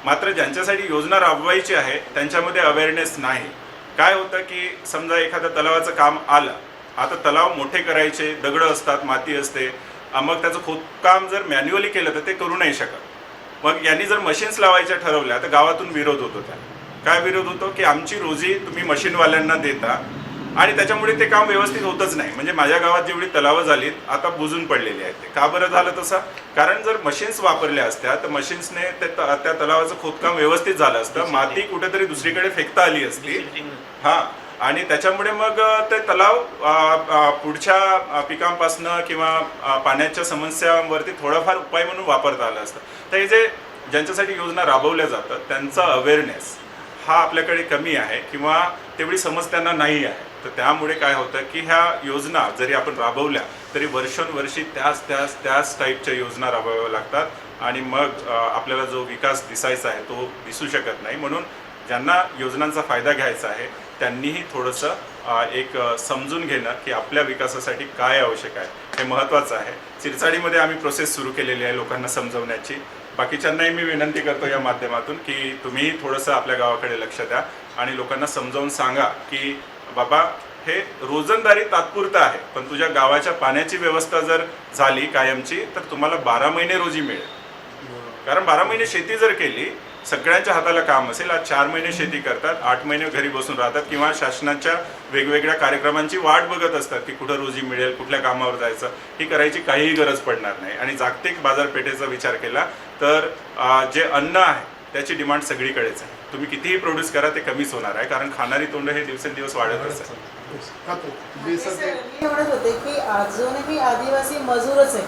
मात्र ज्यांच्यासाठी योजना राबवायची आहे त्यांच्यामध्ये अवेअरनेस नाही। काय होतं की समजा एखाद्या तलावाचं काम आलं, आता तलाव मोठे करायचे, दगडं असतात, माती असते, मग त्याचं खोदकाम जर मॅन्युअली केलं तर ते करू नाही शकत। मग यांनी जर मशीन्स लावायच्या ठरवल्या तर गावातून विरोध होतो त्याला। काय विरोध होतो की आमची रोजी तुम्ही मशीनवाल्यांना देता आणि त्याच्यामुळे ते काम व्यवस्थित होतच नाही। म्हणजे माझ्या गावात जेवढी तलावं झालीत आता बुजून पडलेली आहेत। ते का बरं झालं तसं? कारण जर मशीन्स वापरल्या असत्या तर मशीन्सने त्या तलावाचं खोदकाम व्यवस्थित झालं असतं, माती कुठेतरी दुसरीकडे फेकता आली असती। हां, आणि त्याच्यामुळे मग ते तलाव पुढच्या पिकांपासनं किंवा पाण्याच्या समस्यांवरती थोडाफार उपाय म्हणून वापरता आलं असतं। तर हे जे ज्यांच्यासाठी योजना राबवल्या जातात त्यांचा अवेअरनेस हा आपल्याकडे कमी आहे किंवा तेवढी समज त्यांना नाही आहे। तर त्यामुळे काय होतं की ह्या योजना जरी आपण राबवल्या तरी वर्षोनवर्षी त्याच टाईपच्या योजना राबवाव्या लागतात आणि मग आपल्याला जो विकास दिसायचा आहे तो दिसू शकत नाही। म्हणून ज्यांना योजनांचा फायदा घ्यायचा आहे त्यांनीही थोडंसं एक समजून घेणं की आपल्या विकासासाठी काय आवश्यक आहे हे महत्त्वाचं आहे। सिरसाडीमध्ये आम्ही प्रोसेस सुरू केलेली आहे लोकांना समजवण्याची। बाकीच्यांनाही मी विनंती करतो या माध्यमातून की तुम्ही थोडंसं आपल्या गावाकडे लक्ष द्या आणि लोकांना समजावून सांगा की बाबा हे रोजंदारी तात्पुरतं आहे, पण तुझ्या गावाच्या पाण्याची व्यवस्था जर झाली कायमची तर तुम्हाला 12 महिने रोजी मिळेल। कारण 12 महिने शेती जर केली, सगळ्यांच्या हाताला काम असेल, आज 4 महिने शेती करतात, 8 महिने घरी बसून राहतात किंवा शासनाच्या वेगवेगळ्या कार्यक्रमांची वाट बघत असतात की कुठं रोजी मिळेल, कुठल्या कामावर जायचं, ही करायची काहीही गरज पडणार नाही। आणि जागतिक बाजारपेठेचा विचार केला तर जे अन्न आहे त्याची डिमांड सगळीकडेच आहे। तुम्ही कितीही प्रोड्यूस करा ते कमीच होणार आहे, कारण खाणारी तोंड हे दिवसेंदिवस वाढत असतात। मी म्हणत होते की अजूनही आदिवासी मजूरच आहे,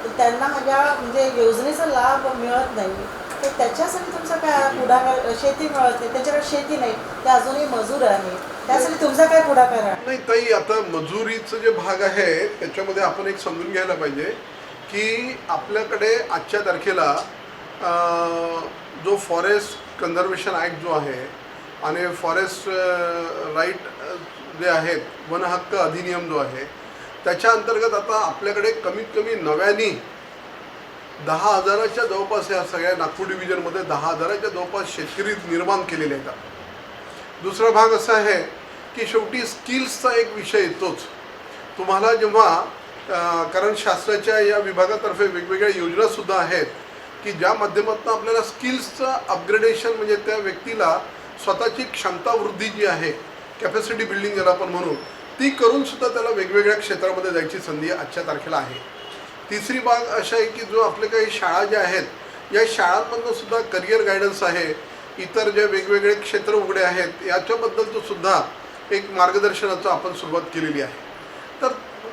तर त्यांना म्हणजे योजनेचा लाभ मिळत नाही, तर त्याच्यासाठी तुमचा काय पुढाकार? शेती मिळत नाही, त्याच्याकडे शेती नाही, ते अजूनही मजूर आहे, त्यासाठी तुमचा काय पुढाकार आहे? नाही ताई, आता मजुरीचं जे भाग आहे त्याच्यामध्ये आपण एक समजून घ्यायला पाहिजे की आपल्याकडे आजच्या तारखेला जो फॉरेस्ट कन्झर्वेशन ॲक्ट जो आहे आणि फॉरेस्ट राईट जे आहेत, वन हक्क अधिनियम जो आहे, त्याच्या अंतर्गत आता आपल्याकडे कमीत कमी नव्याने 10,000च्या जवळपास या सगळ्या नागपूर डिव्हिजनमध्ये 10,000च्या जवळपास शेतकरी निर्माण केलेले आहेत। दुसरा भाग असा आहे की शेवटी स्किल्सचा एक विषय येतोच। तुम्हाला जेव्हा कारण शासनाच्या या विभागातर्फे वेगवेगळ्या योजनासुद्धा आहेत की ज्या माध्यमातून आपल्याला स्किल्सचं अपग्रेडेशन, म्हणजे त्या व्यक्तीला स्वतःची क्षमता वृद्धी जी आहे, कॅपॅसिटी बिल्डिंग ज्याला आपण म्हणू, ती करूनसुद्धा त्याला वेगवेगळ्या क्षेत्रामध्ये जायची संधी आजच्या तारखेला आहे। तिसरी बाब अशी आहे की जो आपले काही शाळा ज्या आहेत या शाळांमधून सुद्धा करिअर गायडन्स आहे इतर जे वेगवेगळे क्षेत्र उघडे आहेत याच्याबद्दलचं सुद्धा एक मार्गदर्शनाचं आपण सुरुवात केलेली आहे. तर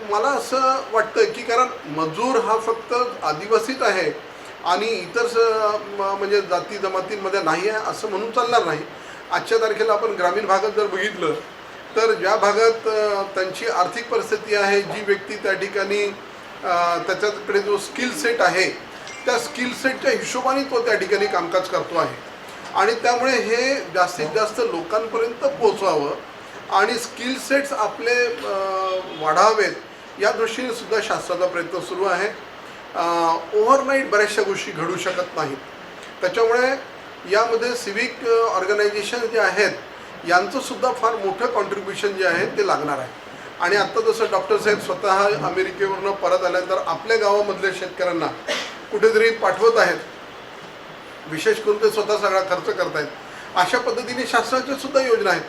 मला असं वाटतं की कारण मजूर हा फक्त आदिवासीच आहे आणि इतर म्हणजे जाती जमातींमध्ये नाही आहे असं म्हणून चालणार नाही. आजच्या तारखेला आपण ग्रामीण भागात जर बघितलं तर ज्या भागात त्यांची आर्थिक परिस्थिती आहे, जी व्यक्ती त्या ठिकाणी त्याच्याकडे जो स्किल सेट आहे त्या स्किल सेटच्या हिशोबाने तो त्या ठिकाणी कामकाज करतो आहे आणि त्यामुळे हे जास्तीत जास्त लोकांपर्यंत पोचवावं आणि स्किल सेट्स आपले वाढावेत या दृष्टीने सुद्धा शासनाचा प्रयत्न सुरू आहे. ओव्हरनाईट बऱ्याचशा गोष्टी घडू शकत नाहीत. त्याच्यामुळे यामध्ये सिविक ऑर्गनायझेशन जे आहेत यांचंसुद्धा फार मोठं कॉन्ट्रीब्युशन जे आहे ते लागणार आहे. आणि आत्ता जसं डॉक्टर साहेब स्वतः अमेरिकेवरनं परत आल्यानंतर आपल्या गावामधल्या शेतकऱ्यांना कुठेतरी पाठवत आहेत, विशेष करून ते स्वतः सगळा खर्च करत आहेत. अशा पद्धतीने शासनाच्या सुद्धा योजना आहेत.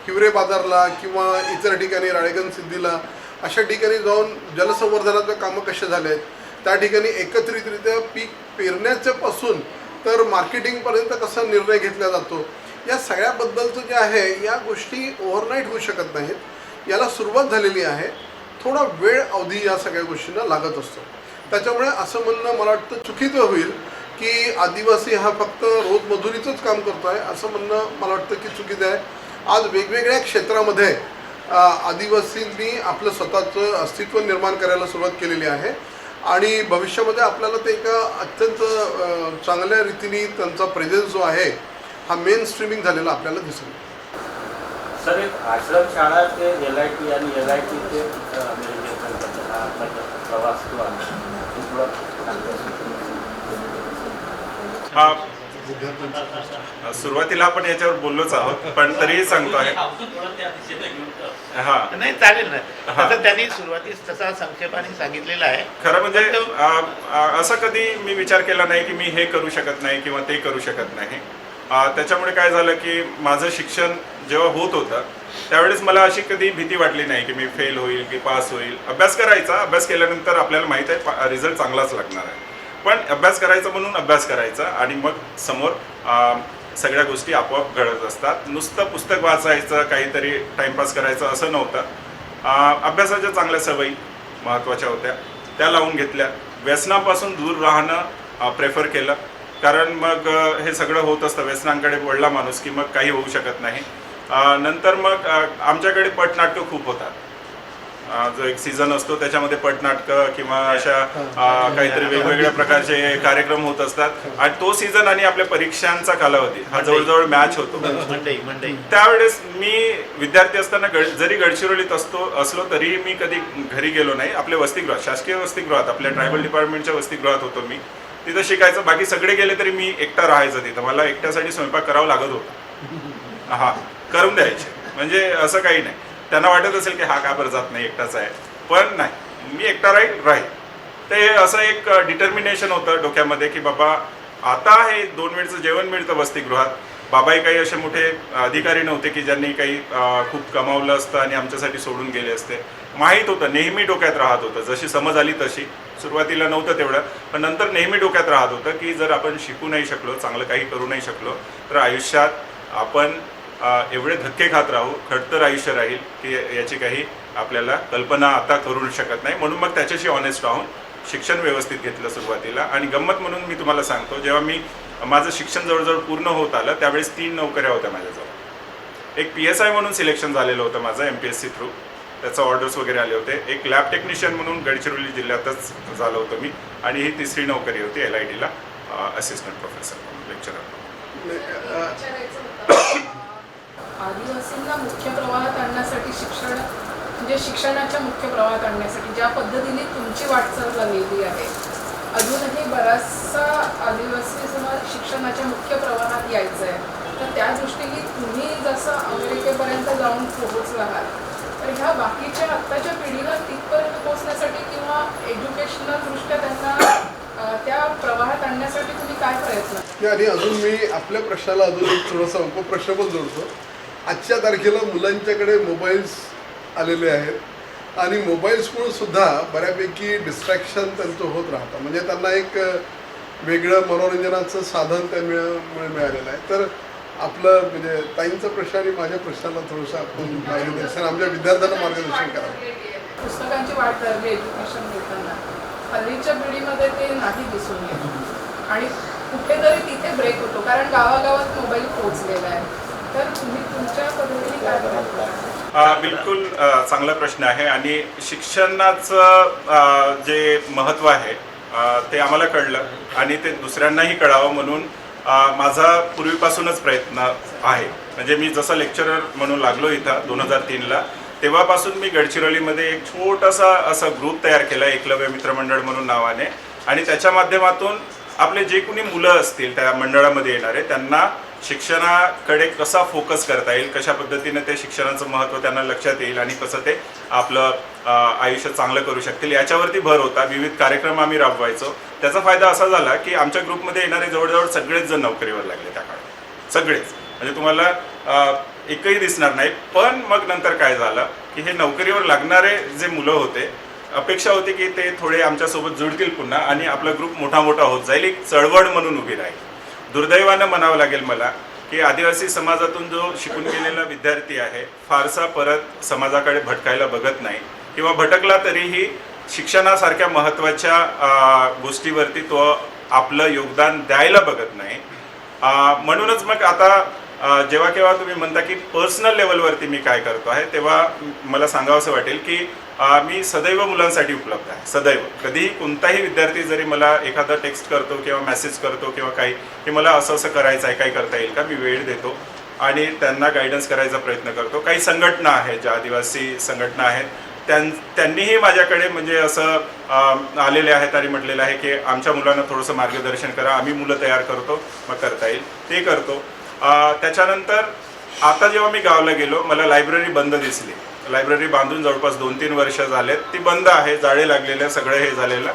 हिवरे बाजारला किंवा इतर ठिकाणी राळेगण सिद्धीला अशा ठिकाणी जाऊन जलसंवर्धनाचं कामं कसे झाले आहेत, त्या ठिकाणी एकत्रितरित्या पीक पेरण्याच्यापासून तर मार्केटिंगपर्यंत कसा निर्णय घेतला जातो, या सगळ्याबद्दलचं जे आहे या गोष्टी ओव्हरनाईट होऊ शकत नाहीत. याला सुरुवात झालेली आहे. थोडा वेळ अवधी या सगळ्या गोष्टींना लागत असतो. त्याच्यामुळे असं म्हणणं मला वाटतं चुकीचं होईल की आदिवासी हा फक्त रोजमजुरीचंच काम करतो आहे असं म्हणणं मला वाटतं की चुकीचं आहे. आज वेगवेगळ्या क्षेत्रामध्ये आदिवासींनी आपलं स्वतःचं अस्तित्व निर्माण करायला सुरुवात केलेली आहे आणि भविष्यामध्ये आपल्याला ते एका अत्यंत चांगल्या रीतीने त्यांचा प्रेझेन्स जो आहे हा मेन स्ट्रीमिंग झालेला आपल्याला दिसेल. सर, एक आश्रमशाळा ते LIT आणि LIT ते अमेरिकेपर्यंत हा प्रवास जो आहे तो थोडा सुरुवातीला आपण याच्यावर बोललोच आहोत, पण तरीही सांगतो आहे. हा, नाही चालेल ना. तसं त्यांनी सुरुवातीस तसा संक्षेपाने सांगितलेला आहे. खरं म्हणजे असं कधी मी विचार केला नाही की मी हे करू शकत नाही किंवा ते करू शकत नाही. त्याच्यामुळे काय झालं की माझं शिक्षण जेव्हा होत होतं त्यावेळेस मला अशी कधी भीती वाटली नाही की मी फेल होईल की पास होईल. अभ्यास करायचा, अभ्यास केल्यानंतर आपल्याला माहीत आहे रिझल्ट चांगलाच लागणार आहे, पण अभ्यास करायचा म्हणून अभ्यास करायचा आणि मग समोर सगळ्या गोष्टी आपोआप घडत असतात. नुसतं पुस्तक वाचायचं, काहीतरी टाईमपास करायचं असं नव्हतं. अभ्यासाच्या चांगल्या सवयी महत्त्वाच्या होत्या, त्या लावून घेतल्या. व्यसनापासून दूर राहणं प्रेफर केलं, कारण मग हे सगळं होत असतं. व्यसनांकडे वळला माणूस की मग काही होऊ शकत नाही. नंतर मग आमच्याकडे पटनाटकं खूप होतात. जो एक सीझन असतो त्याच्यामध्ये पटनाटकं किंवा अशा काहीतरी वेगवेगळ्या प्रकारचे कार्यक्रम होत असतात आणि तो सीझन आणि आपल्या परीक्षांचा कालावधी हा जवळजवळ मॅच होतो. त्यावेळेस मी विद्यार्थी असताना जरी गडचिरोलीत असलो तरी मी कधी घरी गेलो नाही. आपल्या वसतिगृहात, शासकीय वसतिगृहात, आपल्या ट्रायबल डिपार्टमेंटच्या वसतिगृहात होतो मी. तिथं शिकायचं. बाकी सगळे गेले तरी मी एकटा राहायचं तिथं. मला एकट्यासाठी स्वयंपाक करावा लागत होता. हा, करून द्यायचे, म्हणजे असं काही नाही. त्यांना वाटत असेल की हा का बरं जात नाही, एकटाच आहे, पण नाही, मी एकटा राहील. ते असं एक डिटर्मिनेशन होतं डोक्यामध्ये की बाबा आता हे 2 वेळचं जेवण मिळतं वसतिगृहात. बाबाही काही असे मोठे अधिकारी नव्हते की ज्यांनी काही खूप कमावलं असतं आणि आमच्यासाठी सोडून गेले असते. माहीत होतं, नेहमी डोक्यात राहत होतं. जशी समज आली तशी, सुरुवातीला नव्हतं तेवढं, पण नंतर नेहमी डोक्यात राहत होतं की जर आपण शिकू नाही शकलो, चांगलं काही करू नाही शकलो तर आयुष्यात आपण एवढे धक्के खात राहू, खडतर आयुष्य राहील की याची काही आपल्याला कल्पना आता करू शकत नाही. म्हणून मग त्याच्याशी ऑनेस्ट राहून शिक्षण व्यवस्थित घेतलं सुरुवातीला. आणि गंमत म्हणून मी तुम्हाला सांगतो, जेव्हा मी माझं शिक्षण जवळजवळ पूर्ण होत आलं त्यावेळेस 3 नोकऱ्या होत्या माझ्याजवळ. एक PSI म्हणून सिलेक्शन झालेलं होतं माझं MPSC थ्रू, त्याचं ऑर्डर्स वगैरे आले होते. एक लॅब टेक्निशियन म्हणून गडचिरोली जिल्ह्यातच झालं होतं मी. आणि ही 3री नोकरी होती LITला असिस्टंट प्रोफेसर लेक्चरर. आदिवासींना मुख्य प्रवाहात आणण्यासाठी म्हणजे शिक्षणाच्या मुख्य प्रवाहात आणण्यासाठी ज्या पद्धतीने तुमची वाटचाल झालेली आहे, अजूनही बराचसा आदिवासी समाज शिक्षणाच्या मुख्य प्रवाहात यायचं आहे. तर त्या दृष्टीने तुम्ही जसं अमेरिकेपर्यंत जाऊन पोहोचला आहात, तर ह्या बाकीच्या आत्ताच्या पिढीला तिथपर्यंत पोहोचण्यासाठी किंवा एज्युकेशनल दृष्ट्या त्यांना त्या प्रवाहात आणण्यासाठी तुम्ही काय प्रयत्न? आणि अजून मी आपल्या प्रश्नाला अजून एक थोडासा उपप्रश्न पण जोडतो. आजच्या तारखेला मुलांच्याकडे मोबाईल्स आलेले आहेत आणि मोबाईल्समुळे सुद्धा बऱ्यापैकी डिस्ट्रॅक्शन त्यांचं होत राहतं. म्हणजे त्यांना एक वेगळं मनोरंजनाचं साधन त्यामुळे मिळालेलं आहे. तर आपलं म्हणजे ताईंचा प्रश्न आणि माझ्या प्रश्नाला थोडंसं आपण मार्गदर्शन, आमच्या विद्यार्थ्यांना मार्गदर्शन करावं. पुस्तकांची वाट धरली एज्युकेशन घेताना, हल्लीच्या पिढीमध्ये ते नाही दिसून येत आणि कुठेतरी तिथे ब्रेक होतो, कारण गावागावात मोबाईल पोहोचलेला आहे. तर तुम्ही तुमच्या पद्धतीने काय करता? बिलकुल चांगला प्रश्न आहे. आणि शिक्षणाचं जे महत्त्व आहे ते आम्हाला कळलं आणि ते दुसऱ्यांनाही कळावं म्हणून माझा पूर्वीपासूनच प्रयत्न आहे. म्हणजे मी जसं लेक्चरर म्हणून लागलो इथं 2003ला, तेव्हापासून मी गडचिरोलीमध्ये एक छोटासा असा ग्रुप तयार केला, एकलव्य मित्रमंडळ म्हणून नावाने. आणि त्याच्या माध्यमातून आपले जे कोणी मुलं असतील त्या मंडळामध्ये येणारे, त्यांना शिक्षणाकडे कसा फोकस करता येईल, कशा पद्धतीने ते शिक्षणाचं महत्त्व त्यांना लक्षात येईल आणि कसं ते आपलं आयुष्य चांगलं करू शकतील याच्यावरती भर होता. विविध कार्यक्रम आम्ही राबवायचो. त्याचा फायदा असा झाला की आमच्या ग्रुपमध्ये येणारे जवळजवळ सगळेच जण नोकरीवर लागले त्या काळात, सगळेच. म्हणजे तुम्हाला एकही दिसणार नाही. पण मग नंतर काय झालं की हे नोकरीवर लागणारे जे मुलं होते, अपेक्षा होती की ते थोडे आमच्यासोबत जुळतील पुन्हा आणि आपला ग्रुप मोठा मोठा होत जाईल, एक चळवळ म्हणून उभी राहील. दुर्दैवानं म्हणावं लागेल मला की आदिवासी समाजातून जो शिकून गेलेला विद्यार्थी आहे, फारसा परत समाजाकडे भटकायला बघत नाही, किंवा भटकला तरीही शिक्षणासारख्या महत्त्वाच्या गोष्टीवरती तो आपलं योगदान द्यायला बघत नाही. म्हणूनच मग आता जेव्हा केव्हा तुम्ही म्हणता की पर्सनल लेवलवरती मी काय करतो आहे, तेव्हा मला सांगावंसं वाटेल की मी सदैव मुलांसाठी उपलब्ध आहे, सदैव. कधीही कोणताही विद्यार्थी जरी मला एखादा टेक्स्ट करतो किंवा मेसेज करतो किंवा काही, की मला असं असं करायचं आहे, काय करता येईल का, मी वेळ देतो आणि त्यांना गायडन्स करायचा प्रयत्न करतो. काही संघटना आहेत, ज्या आदिवासी संघटना आहेत, त्यांनीही माझ्याकडे म्हणजे असं आलेले आहेत आणि म्हटलेलं आहे की आमच्या मुलांना थोडंसं मार्गदर्शन करा, आम्ही मुलं तयार करतो, मग करता येईल ते करतो. त्याच्यानंतर आता जेव्हा मी गावाला गेलो, मला लायब्ररी बंद दिसली. लायब्ररी बांधून जवळपास 2-3 वर्ष झालेत, ती बंद आहे, जाळे लागलेले, सगळं हे झालेलं.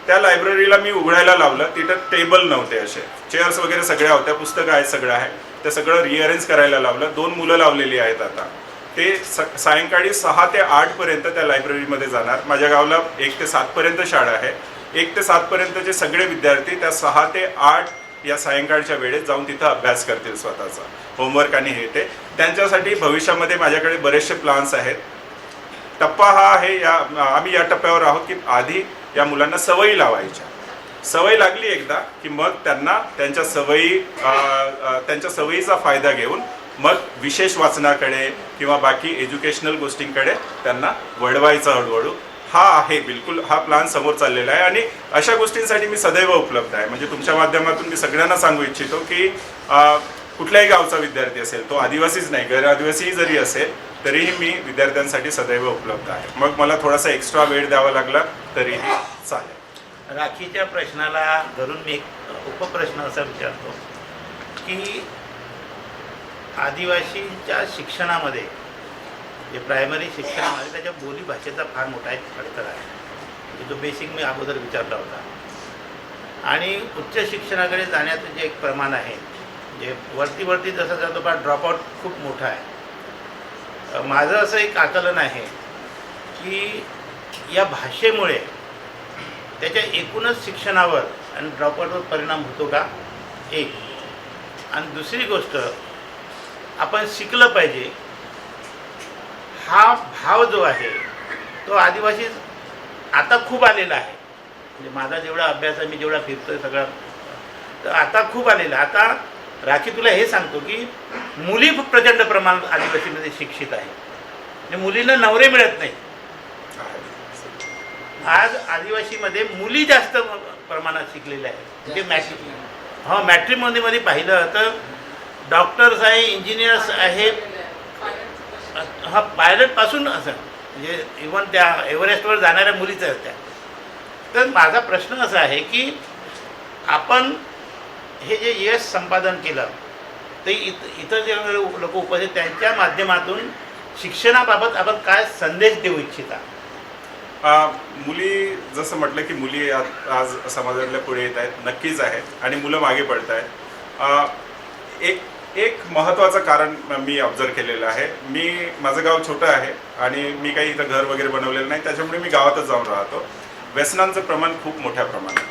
त्या लायब्ररीला मी उघडायला लावलं. तिथं टेबल नव्हते, असे चेअर्स वगैरे सगळ्या होत्या, पुस्तकं आहेत, सगळं आहे. ते सगळं रिअरेंज करायला लावलं. 2 मुलं लावलेली आहेत आता. ते सायंकाळी 6 ते 8 पर्यंत त्या लायब्ररीमध्ये जाणार. माझ्या गावाला 1 ते 7 पर्यंत शाळा आहे. 1 ते 7 पर्यंतचे सगळे विद्यार्थी त्या 6 ते 8 या सायंकाळच्या वेळेत जाऊन तिथं अभ्यास करतील, स्वतःचा होमवर्क आणि हे ते. त्यांच्यासाठी भविष्यामध्ये माझ्याकडे बरेचसे प्लान्स आहेत. टप्पा हा आहे, आम्ही या टप्प्यावर आहोत की आधी या मुलांना सवयी लावायच्या. सवय लागली एकदा की मग त्यांना त्यांच्या सवयीचा फायदा घेऊन मग विशेष वाचनाकडे किंवा बाकी एज्युकेशनल गोष्टींकडे त्यांना वळवायचं हळूहळू. हा आहे बिलकुल, हा प्लॅन समोर चाललेला आहे आणि अशा गोष्टींसाठी मी सदैव उपलब्ध आहे. म्हणजे तुमच्या माध्यमातून मी सगळ्यांना सांगू इच्छितो की कुठल्याही गावचा विद्यार्थी असेल, तो आदिवासीच नाही, गैर आदिवासी जरी असेल तरीही मी विद्यार्थ्यांसाठी सदैव उपलब्ध आहे. मग मला थोडासा एक्स्ट्रा वेळ द्यावा लागला तरीही चालेल. राखीच्या प्रश्नाला धरून मी एक उपप्रश्न असा विचारतो की आदिवासींच्या शिक्षणामध्ये, जे प्रायमरी शिक्षणामध्ये, त्याच्या बोलीभाषेचा फार मोठा एक अडथळा आहे. म्हणजे जो बेसिक मी अगोदर विचारला होता. आणि उच्च शिक्षणाकडे जाण्याचं जे एक प्रमाण आहे, जे वरती जसं जातो पण ड्रॉपआउट खूप मोठा आहे. माझं असं एक आकलन आहे की या भाषेमुळे त्याच्या एकूणच शिक्षणावर आणि ड्रॉपआउटवर परिणाम होतो का, एक. आणि दुसरी गोष्ट, आपण शिकलं पाहिजे हा भाव जो आहे तो आदिवासी आता खूप आलेला आहे. म्हणजे माझा जेवढा अभ्यास आहे, मी जेवढा फिरतोय सगळा, तर आता खूप आलेला. आता राखी तुला हे सांगतो की मुली प्रचंड प्रमाणात आदिवासीमध्ये शिक्षित आहे. म्हणजे मुलींना नवरे मिळत नाही. आज आदिवासीमध्ये मुली जास्त प्रमाणात शिकलेल्या आहेत. म्हणजे मॅट्रिमोनीमध्ये पाहिलं तर डॉक्टर्स आहे, इंजिनियर्स आहे, हा पायलटपासून असं, म्हणजे इव्हन त्या एव्हरेस्टवर जाणाऱ्या मुलीच आहेत त्या. तर माझा प्रश्न असा आहे की आपण हे जे यश संपादन केलं ते इतर जे लोक उपस्थित, त्यांच्या माध्यमातून शिक्षणाबाबत आपण काय संदेश देऊ इच्छिता? मुली, जसं म्हटलं की मुली आज समाजातल्या पुढे येत आहेत, नक्कीच आहेत आणि मुलं मागे पडत आहेत. एक महत्त्वाचं कारण मी ऑब्झर्व केलेलं आहे. माझं गाव छोटं आहे आणि मी काही इथं घर वगैरे बनवलेलं नाही, त्याच्यामुळे मी गावातच जाऊन राहतो. व्यसनांचं प्रमाण खूप मोठ्या प्रमाणात.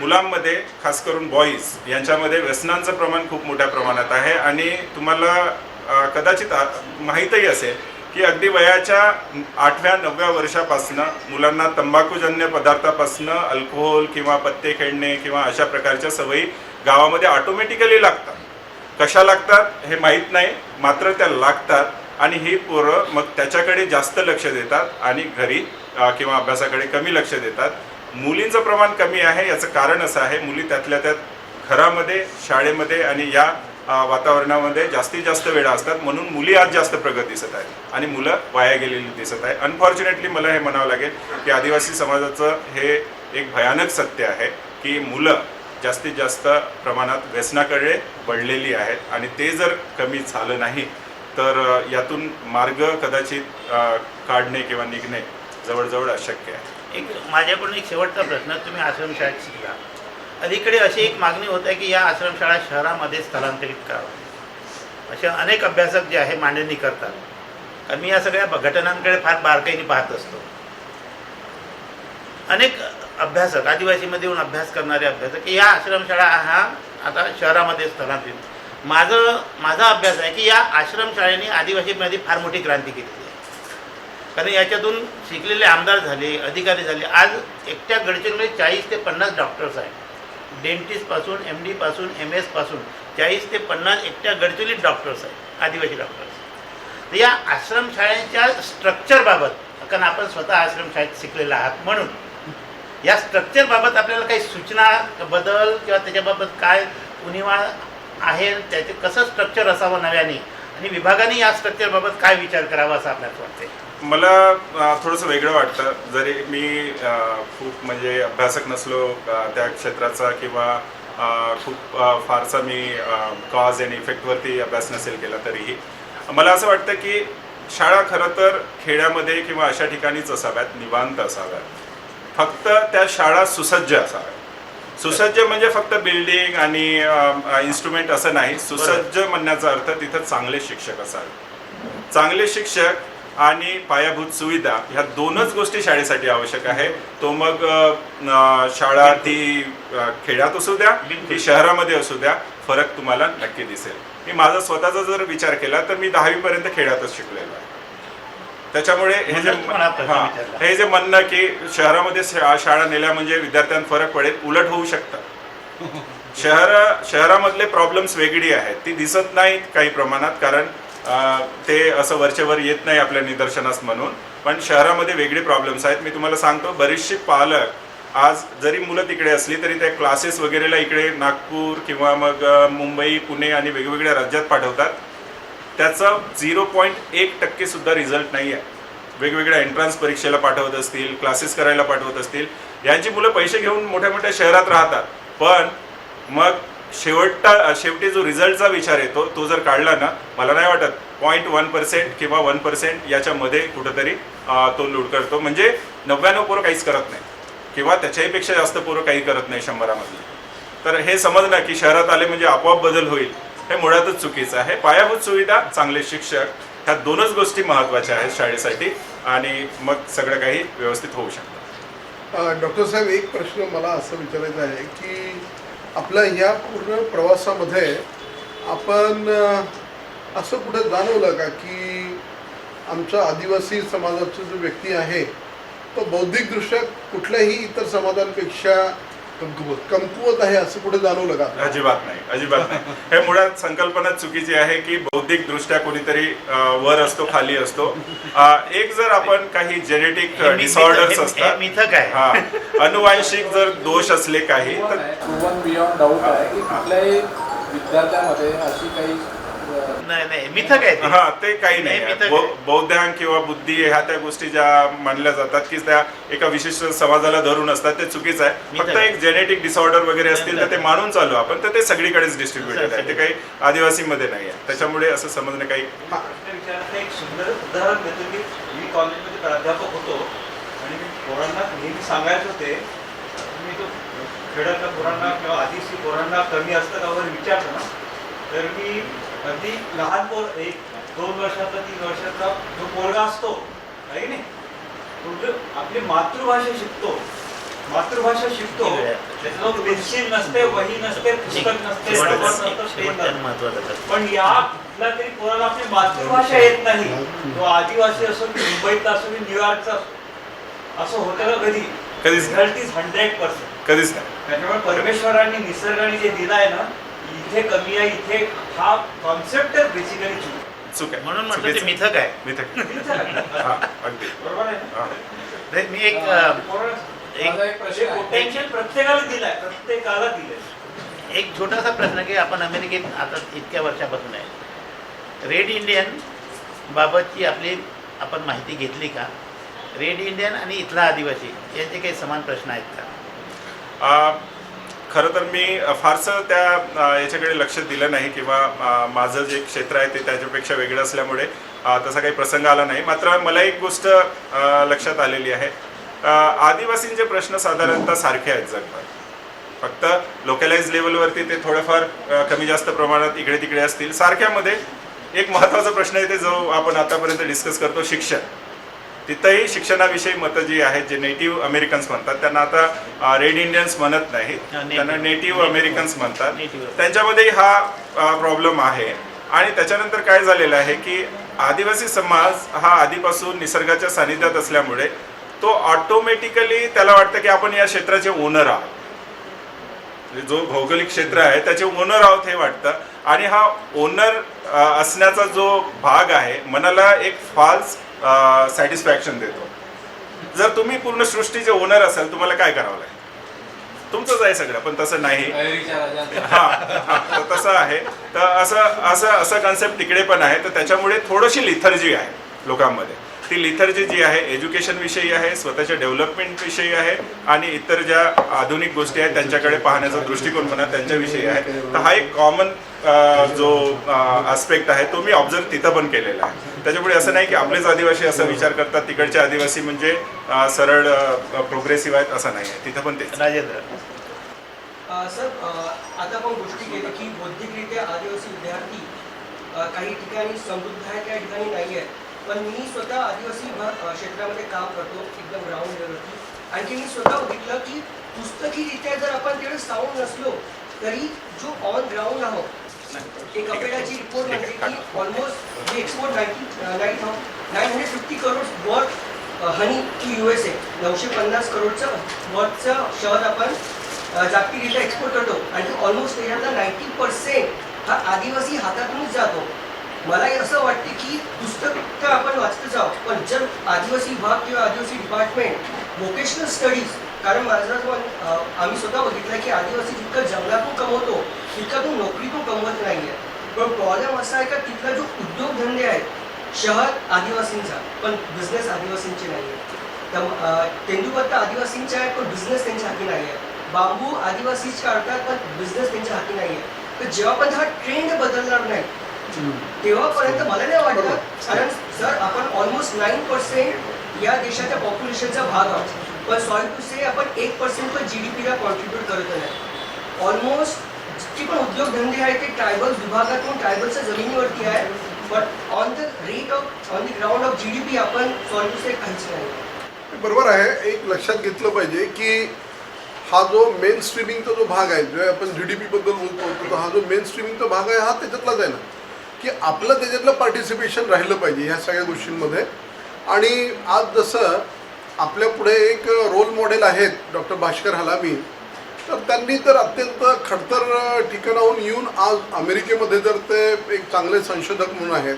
मुलांमध्ये खास करून बॉईज यांच्यामध्ये व्यसनांचं प्रमाण खूप मोठ्या प्रमाणात आहे. आणि तुम्हाला कदाचित माहीतही असेल की अगदी वयाच्या 8व्या-9व्या वर्षापासनं मुलांना तंबाखूजन्य पदार्थापासनं अल्कोहोल किंवा पत्ते खेळणे किंवा अशा प्रकारच्या सवयी गावामध्ये ऑटोमॅटिकली लागतात. कशा लागतात हे माहीत नाही, मात्र त्या लागतात. आणि ही पोरं मग त्याच्याकडे जास्त लक्ष देतात आणि घरी किंवा अभ्यासाकडे कमी लक्ष देतात. मुलींचं प्रमाण कमी आहे. याचं कारण असं आहे, मुली त्यातल्या त्यात घरामध्ये, शाळेमध्ये आणि या वातावरणामध्ये जास्तीत जास्त वेळा असतात. म्हणून मुली आज जास्त प्रगत दिसत आहेत आणि मुलं वाया गेलेली दिसत आहे. अनफॉर्च्युनेटली मला हे म्हणावं लागेल की आदिवासी समाजाचं हे एक भयानक सत्य आहे की मुलं जास्तीत जास्त प्रमाणात व्यसनाकडे वळलेली आहेत. आणि ते जर कमी झालं नाही तर यातून मार्ग कदाचित काढणे किंवा निघणे जवळजवळ अशक्य आहे. एक माझ्याकडून एक शेवटचा प्रश्न, तुम्ही आश्रमशाळेत शिकला, अलीकडे अशी एक मागणी होत आहे की या आश्रमशाळा शहरामध्ये स्थलांतरित कराव्या, अशा अनेक अभ्यासक जे आहे मांडणी करतात. कारण मी या सगळ्या घटनांकडे फार बारकाईने पाहत असतो. अनेक अभ्यासक, आदिवासीमध्ये येऊन अभ्यास करणारे अभ्यासक या आश्रमशाळा हा आता शहरामध्ये स्थलांतरित. माझा अभ्यास आहे की या आश्रमशाळेने आदिवासीमध्ये फार मोठी क्रांती केलेली आहे. कारण याच्यातून शिकलेले आमदार झाले, अधिकारी झाले. आज एकट्या गडचिरोलीमध्ये 40 ते 50 डॉक्टर्स आहेत. डेंटिस्टपासून MD पासून MS पासून 40 ते 50 एकट्या गडचिरोलीत डॉक्टर्स आहेत, आदिवासी डॉक्टर्स. तर या आश्रमशाळेच्या स्ट्रक्चरबाबत, कारण आपण स्वतः आश्रमशाळेत शिकलेला आहात, म्हणून या स्ट्रक्चरबाबत आपल्याला काही सूचना, बदल किंवा त्याच्याबाबत काय उणिवा आहे, त्याचे कसं स्ट्रक्चर असावं नव्याने, आणि विभागाने या स्ट्रक्चरबाबत काय विचार करावा असं आपल्याला वाटते? मला थोडंसं वेगळं वाटतं. जरी मी खूप म्हणजे अभ्यासक नसलो त्या क्षेत्राचा किंवा खूप फारसा मी कॉज आणि इफेक्टवरती अभ्यास नसेल केला, तरीही मला असं वाटतं की शाळा खरं तर खेड्यामध्ये किंवा अशा ठिकाणीच असाव्यात, निवांत असाव्यात. फक्त त्या शाळा सुसज्ज असाव्यात. सुसज्ज म्हणजे फक्त बिल्डिंग आणि इन्स्ट्रुमेंट असं नाही. सुसज्ज म्हणण्याचा अर्थ तिथं चांगले शिक्षक असावे. चांगले शिक्षक आणि पायाभूत सुविधा ह्या दोनच गोष्टी शाळेसाठी आवश्यक आहे. तो मग शाळा ती खेड्यात असू द्या की शहरामध्ये असू द्या, फरक तुम्हाला नक्की दिसेल. मी माझा स्वतःचा जर विचार केला तर मी 10वी पर्यंत खेड्यातच शिकलेलो आहे. त्याच्यामुळे हे जे म्हणणं की शहरामध्ये शाळा नेल्या म्हणजे विद्यार्थ्यांना फरक पडेल, उलट होऊ शकतं. शहरामधले प्रॉब्लेम्स वेगळी आहेत, ती दिसत नाहीत काही प्रमाणात, कारण ते असं वरचेवर येत नाही आपल्या निदर्शनास म्हणून. पण शहरामध्ये वेगळे प्रॉब्लेम्स आहेत. मी तुम्हाला सांगतो, बरेचसे पालक आज जरी मुलं तिकडे असली तरी त्या क्लासेस वगैरेला इकडे नागपूर किंवा मग मुंबई, पुणे आणि वेगवेगळ्या राज्यात पाठवतात. त्याचा 0.1% सुद्धा रिझल्ट नाही आहे. वेगवेगळ्या एंट्रन्स परीक्षेला पाठवत असतील, क्लासेस करायला पाठवत असतील. यांची मुलं पैसे घेऊन मोठ्या मोठ्या शहरात राहतात. पण मग शेवटी जो रिझल्टचा विचार येतो तो जर काढला ना, मला नाही वाटत 0.1% किंवा 1% याच्यामध्ये कुठंतरी तो लूट करतो. म्हणजे 99 पोरं काहीच करत नाही किंवा त्याच्याही पेक्षा जास्त पोरं काही करत नाही 100मधले. तर हे समजणं की शहरात आले म्हणजे आपोआप बदल होईल, हे मुळातच चुकीचं आहे. पायाभूत सुविधा, चांगले शिक्षक, ह्या दोनच गोष्टी महत्त्वाच्या आहेत शाळेसाठी, आणि मग सगळं काही व्यवस्थित होऊ शकतं. डॉक्टर साहेब, एक प्रश्न मला असं विचारायचा आहे की आपल्या ह्या पूर्ण प्रवासामध्ये आपण असं कुठं जाणवलं का की आमचा आदिवासी समाजाचा जो व्यक्ती आहे तो बौद्धिकदृष्ट्या कुठल्याही इतर समाजांपेक्षा कमकुवत आहे, असं कुठे जाणवलं का? अजिबात नाही, अजिबात नाही. हे मुळात संकल्पना चुकीची आहे की बौद्धिकदृष्ट्या कोणीतरी वर असतो, खाली असतो. एक जर आपण काही जेनेटिक डिसऑर्डर्स असतात, अनुवांशिक जर दोष असले काही, तर बियॉन्ड डाऊट आहे की कुठल्याही विद्यार्थ्यामध्ये अशी काही नाही मिथक आहे. हा, ते काही नाही. बौद्धांक किंवा बुद्धी ह्या त्या गोष्टी ज्या मानल्या जातात की त्या एका विशिष्ट समाजाला धरून असतात, ते चुकीचं आहे. फक्त एक जेनेटिक डिसऑर्डर वगैरे असतील तर ते मानून चालू आपण, तर ते सगळीकडेच डिस्ट्रीब्युटेड आहे, ते काही आदिवासीमध्ये नाही आहे. त्याच्यामुळे असं समजणं काही. एक सुंदर उदाहरण देतो की मी कॉलेजमध्ये प्राध्यापक होतो आणि मी पोरांना नेहमी सांगायचं होते, मी तो खेड्यातल्या पोरांना किंवा आदिवासी पोरांना कमी असतं का वगैरे विचारतो ना, तर मी अगदी लहान पोर 1-2 वर्षाचा 3 वर्षाचा जो पोरगा असतो आहे नाही, तो जो आपली मातृभाषा शिकतो मातृभाषा शिकतो त्याचं पेन्सिल नसते, वही नसते, पुस्तक नसते, रबर नसतं, पेन नसतं. महत्वाचं पण या कुठल्या तरी पोराला आपली मातृभाषा येत नाही, तो आदिवासी असो की मुंबईतला असो की न्यूयॉर्कचा असं होतं का कधी? कधीच नाही. Result is 100%. कधीच नाही. त्याच्यामुळे परमेश्वरांनी निसर्गाने जे दिलाय ना, इथे कमी आहे, इथे हा कॉन्सेप्ट बेसिकली चूक आहे. म्हणून म्हटलं ते चुकीचं. मिथक आहे. मिथक. हा, अगदी. बरोबर आहे हा. ना? मी एक माझा एक प्रश्न आहे. पोटेन्शियल प्रत्येकाला दिलाय. एक छोटासा प्रश्न की आपण अमेरिकेत आता इतक्या वर्षापासून आहे, रेड इंडियन बाबतची आपली आपण माहिती घेतली का? रेड इंडियन आणि इथला आदिवासी यांचे काही समान प्रश्न आहेत का? खरं तर मी फारसं त्या याच्याकडे लक्ष दिलं नाही किंवा माझं जे क्षेत्र आहे ते त्याच्यापेक्षा वेगळं असल्यामुळे तसा काही प्रसंग आला नाही. मात्र मला एक गोष्ट लक्षात आलेली आहे, आदिवासींचे प्रश्न साधारणतः सारखे आहेत जगभर, फक्त लोकलाइज लेवलवरती ते थोडंफार कमी जास्त प्रमाणात इकडे तिकडे असतील. सारख्यामध्ये एक महत्त्वाचा प्रश्न आहे ते जो आपण आतापर्यंत डिस्कस करतो, शिक्षण. तिथंही शिक्षणाविषयी मतं जी आहेत, जे नेटिव्ह अमेरिकन्स म्हणतात त्यांना आता रेड इंडियन्स म्हणत नाहीत, त्यांना नेटिव्ह अमेरिकन्स म्हणतात. त्यांच्यामध्येही हा प्रॉब्लेम आहे. आणि त्याच्यानंतर काय झालेलं आहे की आदिवासी समाज हा आधीपासून निसर्गाच्या सानिध्यात असल्यामुळे तो ऑटोमॅटिकली त्याला वाटतं की आपण या क्षेत्राचे ओनर आहोत, जो भौगोलिक क्षेत्र आहे त्याचे ओनर आहोत हे वाटतं. आणि हा ओनर असण्याचा जो भाग आहे मनाला एक फॉल्स सॅटिस्फॅक्शन देतो. जर तुम्ही पूर्ण सृष्टीचे ओनर असाल तुम्हाला काय करावं लागेल? तुमचंच आहे सगळं, पण तसं नाही. हा, तसं आहे. तर असं कन्सेप्ट तिकडे पण आहे. तर त्याच्यामुळे थोडीशी लिथर्जी आहे लोकांमध्ये. ती लिथर्जी जी आहे एज्युकेशन विषयी आहे, स्वतःच्या डेव्हलपमेंट विषयी आहे आणि इतर ज्या आधुनिक गोष्टी आहेत त्यांच्याकडे पाहण्याचा दृष्टिकोन म्हणा त्यांच्याविषयी आहे. तर हा एक कॉमन जो आस्पेक्ट आहे तो मी ऑब्झर्व तिथं पण केलेला आहे. त्याच्यामुळे असं नाही की आपलेच आदिवासी असा विचार करतात, तिकडचे आदिवासी म्हणजे सरळ प्रोग्रेसिव्ह आहेत असं नाही आहे. तिथं पण तेच. राजेंद्र सर, आता आपण गोष्टी केल्या की बौद्धिकरित्या आदिवासी विद्यार्थी काही ठिकाणी समृद्ध आहेत, काही ठिकाणी नाही आहेत. पण मी स्वतः आदिवासी क्षेत्रामध्ये काम करतो एकदम ग्राउंड लेवलवरती. आणखी मी स्वतः बघितलं की पुस्तकीरित्या जर आपण तेवढं साऊंड नसलो तरी जो ऑन ग्राउंड आहोत, एक अपेडाची रिपोर्ट म्हणते की almost we export 950 crore worth honey to USA. 950 करोडचं वर्थचं शहर आपण जागतिकरित्या एक्सपोर्ट करतो आणि ऑलमोस्ट त्याच्यातला 90% हा आदिवासी हातातूनच जातो. मला असं वाटते की पुस्तक तर आपण वाचतच आहोत, पण जर आदिवासी विभाग किंवा आदिवासी डिपार्टमेंट वोकेशनल स्टडीज, कारण आम्ही स्वतः बघितलं की आदिवासी जितकं जंगलातून कमवतो तितका तो नोकरीतून कमवत नाही आहे. पण प्रॉब्लेम असा आहे का तिथला जो उद्योगधंदे आहेत शहर आदिवासींचा, पण बिझनेस आदिवासींचे नाही आहे. तर तेंदूपत्ता आदिवासींचे आहे पण बिझनेस त्यांच्या हाती नाही आहे. बांबू आदिवासीच काढतात पण बिझनेस त्यांच्या हाती नाही आहे. तर जेव्हा पण हा ट्रेंड बदलणार नाही तेव्हापर्यंत मला नाही वाटत, कारण सर आपण ऑलमोस्ट 9% या देशाच्या पॉप्युलेशनचा भाग आहोत, पण सॉरी टू से आपण 1% पण GDPला कॉन्ट्रीब्यूट करत नाही. ऑलमोस्ट जितके पण उद्योगधंदे आहेत ते ट्रायबल विभागातून ट्रायबलच्या जमिनीवरती आहे, but on the ground of GDP आपण सॉरी टू से काहीच नाही. बरोबर आहे. एक लक्षात घेतलं पाहिजे की हा जो मेन स्ट्रीमिंगचा जो भाग आहे, जो आपण GDP बद्दल बोलतो, तर हा जो मेन स्ट्रीमिंगचा भाग आहे हा त्याच्यातलाच आहे ना, की आपलं त्याच्यातलं पार्टिसिपेशन राहिलं पाहिजे ह्या सगळ्या गोष्टींमध्ये. आणि आज जसं आपल्या पुढे एक रोल मॉडेल आहेत डॉक्टर भास्कर हलामी, तर त्यांनी तर अत्यंत खडतर ठिकाणाहून येऊन आज अमेरिकेमध्ये जर ते एक चांगले संशोधक म्हणून आहेत,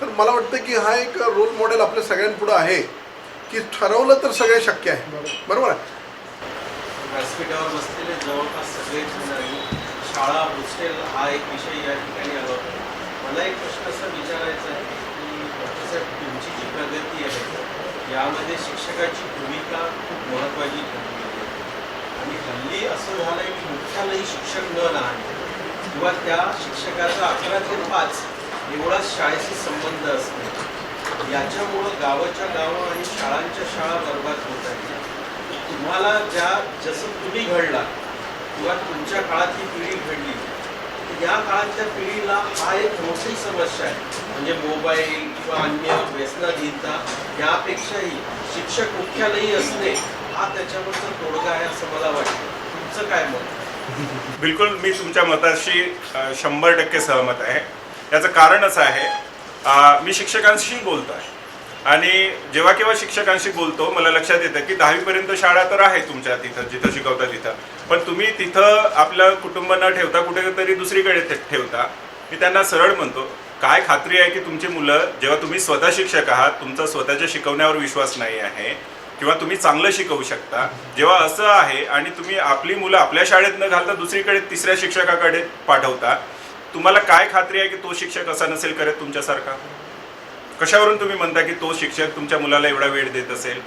तर मला वाटतं की हा एक रोल मॉडेल आपल्या सगळ्यांपुढं आहे की ठरवलं तर सगळं शक्य आहे. बरोबर आहे. व्यासपीठावर बसलेले जवळपास सगळेच शाळा हॉस्टेल हा एक विषय या ठिकाणी आला होता. मला एक प्रश्न असा विचारायचा आहे की प्रोफेसर तुमची जी प्रगती आहे यामध्ये शिक्षकाची भूमिका खूप महत्त्वाची ठरली आहे. आणि हल्ली असं झालं आहे की मुख्यालयी शिक्षक न राहणे किंवा त्या शिक्षकाचा 11 ते 5 एवढाच शाळेशी संबंध असणे, याच्यामुळं गावाच्या गावं आणि शाळांच्या शाळा बर्बाद होत आहेत. तुम्हाला जसं तुम्ही घडला किंवा तुमच्या काळातली पिढी घडली, या काळातल्या पिढीला हा एक मोठी समस्या आहे. म्हणजे मोबाईल किंवा अन्य व्यसनाधीनता यापेक्षाही शिक्षक मुख्यालयी असणे हा त्याच्यावरचा तोडगा आहे असं मला वाटतं. तुमचं काय मत? बिलकुल मी तुमच्या मताशी 100% सहमत आहे. याचं कारण असं आहे, मी शिक्षकांशी बोलतो आहे आणि जेव्हा केव्हा शिक्षकांशी बोलतो मला लक्षात येतं की 10वीपर्यंत शाळा तर आहे तुमच्या तिथं जिथं शिकवता तिथं, पण तुम्ही तिथं आपलं कुटुंब न ठेवता कुठेतरी दुसरीकडे ठेवता. मी त्यांना सरळ म्हणतो, काय खात्री आहे की तुमची मुलं, जेव्हा तुम्ही स्वतः शिक्षक आहात, तुमचा स्वतःच्या शिकवण्यावर विश्वास नाही आहे किंवा तुम्ही चांगलं शिकवू शकता, जेव्हा असं आहे आणि तुम्ही आपली मुलं आपल्या शाळेत न घालता दुसरीकडे तिसऱ्या शिक्षकाकडे पाठवता, तुम्हाला काय खात्री आहे की तो शिक्षक असा नसेल करत तुमच्यासारखा? कशावरून तुम्ही म्हणता की तो शिक्षक तुमच्या मुलाला एवढा वेळ देत असेल?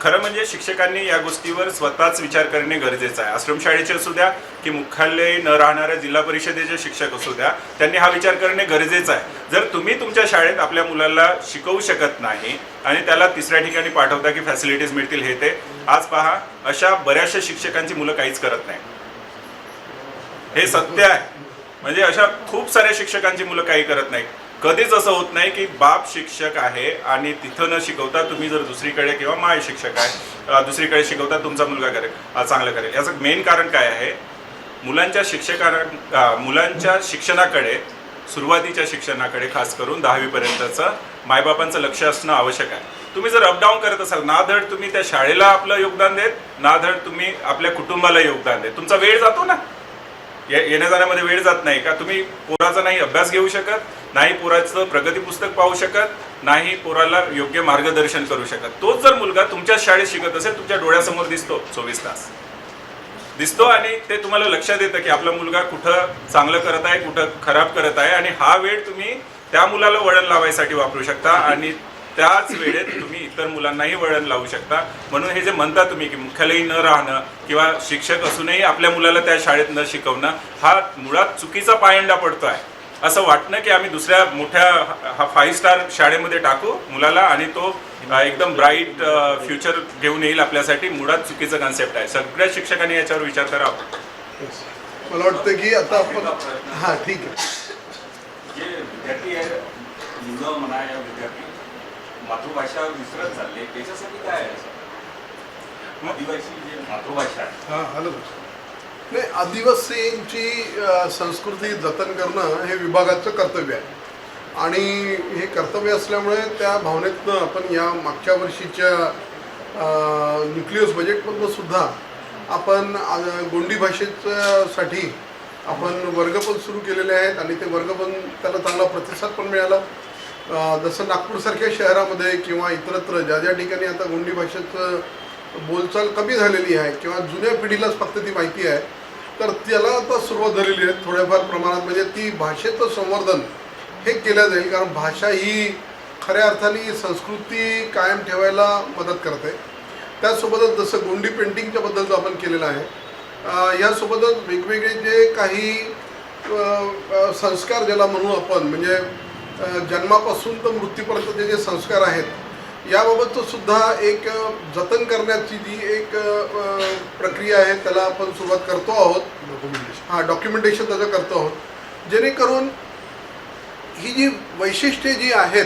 खरं म्हणजे शिक्षकांनी या गोष्टीवर स्वतःच विचार करणे गरजेचं आहे. आश्रमशाळेचे असू द्या की मुख्यालय न राहणाऱ्या जिल्हा परिषदेचे शिक्षक असू द्या, त्यांनी हा विचार करणे गरजेचं आहे. जर तुम्ही तुमच्या शाळेत आपल्या मुलाला शिकवू शकत नाही आणि त्याला तिसऱ्या ठिकाणी पाठवता की फॅसिलिटीज मिळतील हे ते, आज पहा अशा बऱ्याचशा शिक्षकांची मुलं काहीच करत नाही. हे सत्य आहे. म्हणजे अशा खूप साऱ्या शिक्षकांची मुलं काही करत नाही. कधीच असं होत नाही की बाप शिक्षक आहे आणि तिथं न शिकवता तुम्ही जर दुसरीकडे किंवा माय शिक्षक आहे दुसरीकडे शिकवता तुमचा मुलगा करेल चांगलं करेल. याचं मेन कारण काय आहे? मुलांच्या शिक्षणाकडे, सुरुवातीच्या शिक्षणाकडे खास करून 10वीपर्यंतचं मायबापांचं लक्ष असणं आवश्यक आहे. तुम्ही जर अपडाऊन करत असाल, ना धड तुम्ही त्या शाळेला आपलं योगदान देत, ना धड तुम्ही आपल्या कुटुंबाला योगदान देत, तुमचा वेळ जातो ना. येण्या जाण्यामध्ये वेळ जात नाही का? तुम्ही पोराचा नाही अभ्यास घेऊ शकत, नाही पोराचं प्रगती पुस्तक पाहू शकत, नाही पोराला योग्य मार्गदर्शन करू शकत. तोच जर मुलगा तुमच्या शाळेत शिकत असेल, तुमच्या डोळ्यासमोर दिसतो 24 तास दिसतो आणि ते तुम्हाला लक्षात येतं की आपला मुलगा कुठं चांगलं करत आहे, कुठं खराब करत आहे, आणि हा वेळ तुम्ही त्या मुलाला वळण लावायसाठी वापरू शकता आणि त्याच वेळेत तुम्ही इतर मुलांनाही वळण लावू शकता. म्हणून हे जे म्हणता तुम्ही की मुख्यालयी न राहणं किंवा शिक्षक असूनही आपल्या मुलाला त्या शाळेत न शिकवणं, हा मुळात चुकीचा पायंडा पडतो आहे. असं वाटणं की आम्ही दुसऱ्या मोठ्या 5 स्टार शाळेमध्ये टाकू मुलाला आणि तो एकदम ब्राईट फ्युचर घेऊन येईल आपल्यासाठी, मुळात चुकीचं कन्सेप्ट आहे. सगळ्या शिक्षकांनी याच्यावर विचार करावा. मला वाटतं की आता आपण हां ठीक आहे. जे विद्यार्थी आहे, मुलं म्हणा या विद्यार्थी मातृभाषा विसरत चालले, त्याच्यासाठी काय आहे? आदिवासी जे मातृभाषा आहे, हां आलं नाही, आदिवासींची संस्कृती जतन करणं हे विभागाचं कर्तव्य आहे आणि हे कर्तव्य असल्यामुळे त्या भावनेतनं आपण या मागच्या वर्षीच्या न्यूक्लियस बजेटमधनं सुद्धा आपण गोंडी भाषेसाठी आपण वर्ग पण सुरू केलेले आहेत आणि ते वर्ग पण त्याला चांगला प्रतिसाद पण मिळाला. जसं नागपूरसारख्या शहरामध्ये किंवा इतरत्र ज्या ज्या ठिकाणी आता गोंडी भाषेचं बोलचाल कमी झालेली आहे किंवा जुन्या पिढीलाच फक्त ती माहिती आहे, तर त्याला आता सुरुवात झालेली आहे थोड्याफार प्रमाणात. म्हणजे ती भाषेचं संवर्धन हे केलं जाईल, कारण भाषा ही खऱ्या अर्थाने संस्कृती कायम ठेवायला मदत करते. त्यासोबतच जसं गोंडी पेंटिंगच्या बद्दलचं आपण केलेलं आहे, यासोबतच वेगवेगळे जे काही संस्कार ज्याला म्हणू आपण, म्हणजे जन्मापासून तर मृत्यूपर्यंतचे जे संस्कार आहेत, याबाबतचं सुद्धा एक जतन करण्याची जी एक प्रक्रिया आहे त्याला आपण सुरुवात करतो आहोत. डॉक्युमेंटेशन त्याचं करतो आहोत, जेणेकरून ही जी वैशिष्ट्ये जी आहेत,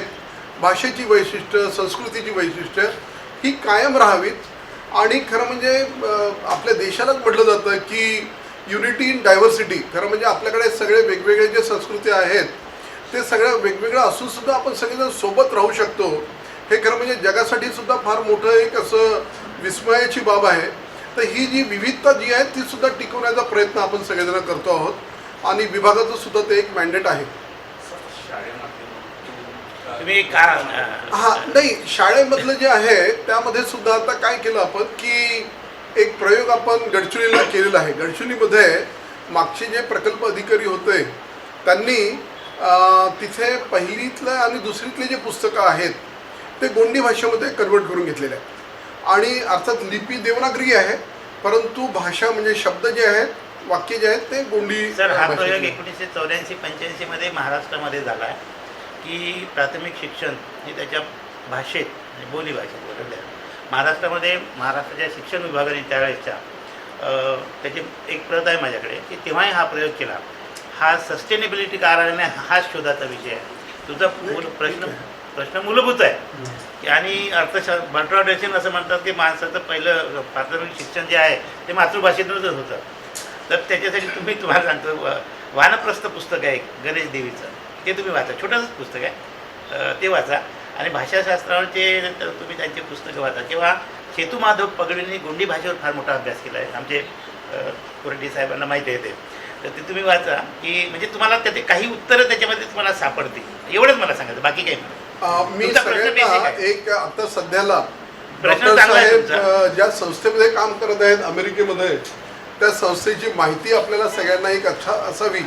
भाषेची वैशिष्ट्य, संस्कृतीची वैशिष्ट्य ही कायम राहावीत. आणि खरं म्हणजे आपल्या देशालाच म्हटलं जातं की युनिटी इन डायव्हर्सिटी. खरं म्हणजे आपल्याकडे सगळे वेगवेगळे जे संस्कृती आहेत ते सगळ्या वेगवेगळं असूनसुद्धा आपण सगळेजण सोबत राहू शकतो, हे खरं म्हणजे जगासाठी सुद्धा फार मोठं एक असं विस्मयाची बाब आहे. तर ही जी विविधता जी आहे ती सुद्धा टिकवण्याचा प्रयत्न आपण सगळेजण करतो आहोत आणि विभागाचं सुद्धा ते एक मॅन्डेट आहे. हां नाही, शाळेमधलं जे आहे त्यामध्ये सुद्धा आता काय केलं आपण की एक प्रयोग आपण गडचिरोलीला केलेला आहे. गडचिरोलीमध्ये मागचे जे प्रकल्प अधिकारी होते त्यांनी तिथे पहिलीतलं आणि दुसरीतले जे पुस्तकं आहेत ते गोंडी भाषेमध्ये कन्वर्ट करून घेतलेले आहेत. आणि अर्थात लिपी देवनागरी आहे, परंतु भाषा म्हणजे शब्द जे आहेत, वाक्य जे आहेत ते गोंडी. सर, हा प्रयोग 1984-85 मध्ये महाराष्ट्रामध्ये झाला आहे की प्राथमिक शिक्षण हे त्याच्या भाषेत, बोली भाषेत बदलले. महाराष्ट्रामध्ये महाराष्ट्राच्या शिक्षण विभागाने त्यावेळेसच्या त्याची एक प्रत आहे माझ्याकडे की तेव्हाही हा प्रयोग केला. हा सस्टेनेबिलिटी कारण हाच शोधाचा विषय आहे. तुझा मूळ प्रश्न प्रश्न मूलभूत आहे की आणि अर्थशास्त्र बर्ट्रांड असं म्हणतात की माणसाचं पहिलं प्राथमिक शिक्षण जे आहे ते मातृभाषेतूनच होतं. तर त्याच्यासाठी तुम्हाला सांगतो वानप्रस्थ पुस्तक आहे गणेश देवीचं, ते तुम्ही वाचा. छोटंसंच पुस्तक आहे, ते वाचा. आणि भाषाशास्त्रावरचे तुम्ही त्यांचे पुस्तकं वाचा. किंवा सेतू माधव पगडींनी गोंडी भाषेवर फार मोठा अभ्यास केला आहे, आमचे कुरंडी साहेबांना माहिती आहे ते. तर ते तुम्ही वाचा की म्हणजे तुम्हाला त्याचे काही उत्तरं त्याच्यामध्ये तुम्हाला सापडतील. एवढंच मला सांगायचं, बाकी काही नाही. मी तुमचा प्रश्न basic सगळ्यांना आहे. एक आता सध्याला प्रश्न डॉक्टर चांगला आहे साहेब तुमचा. ज्या संस्थेमध्ये काम करत आहेत अमेरिकेमध्ये, त्या संस्थेची माहिती आपल्याला सगळ्यांना एक असावी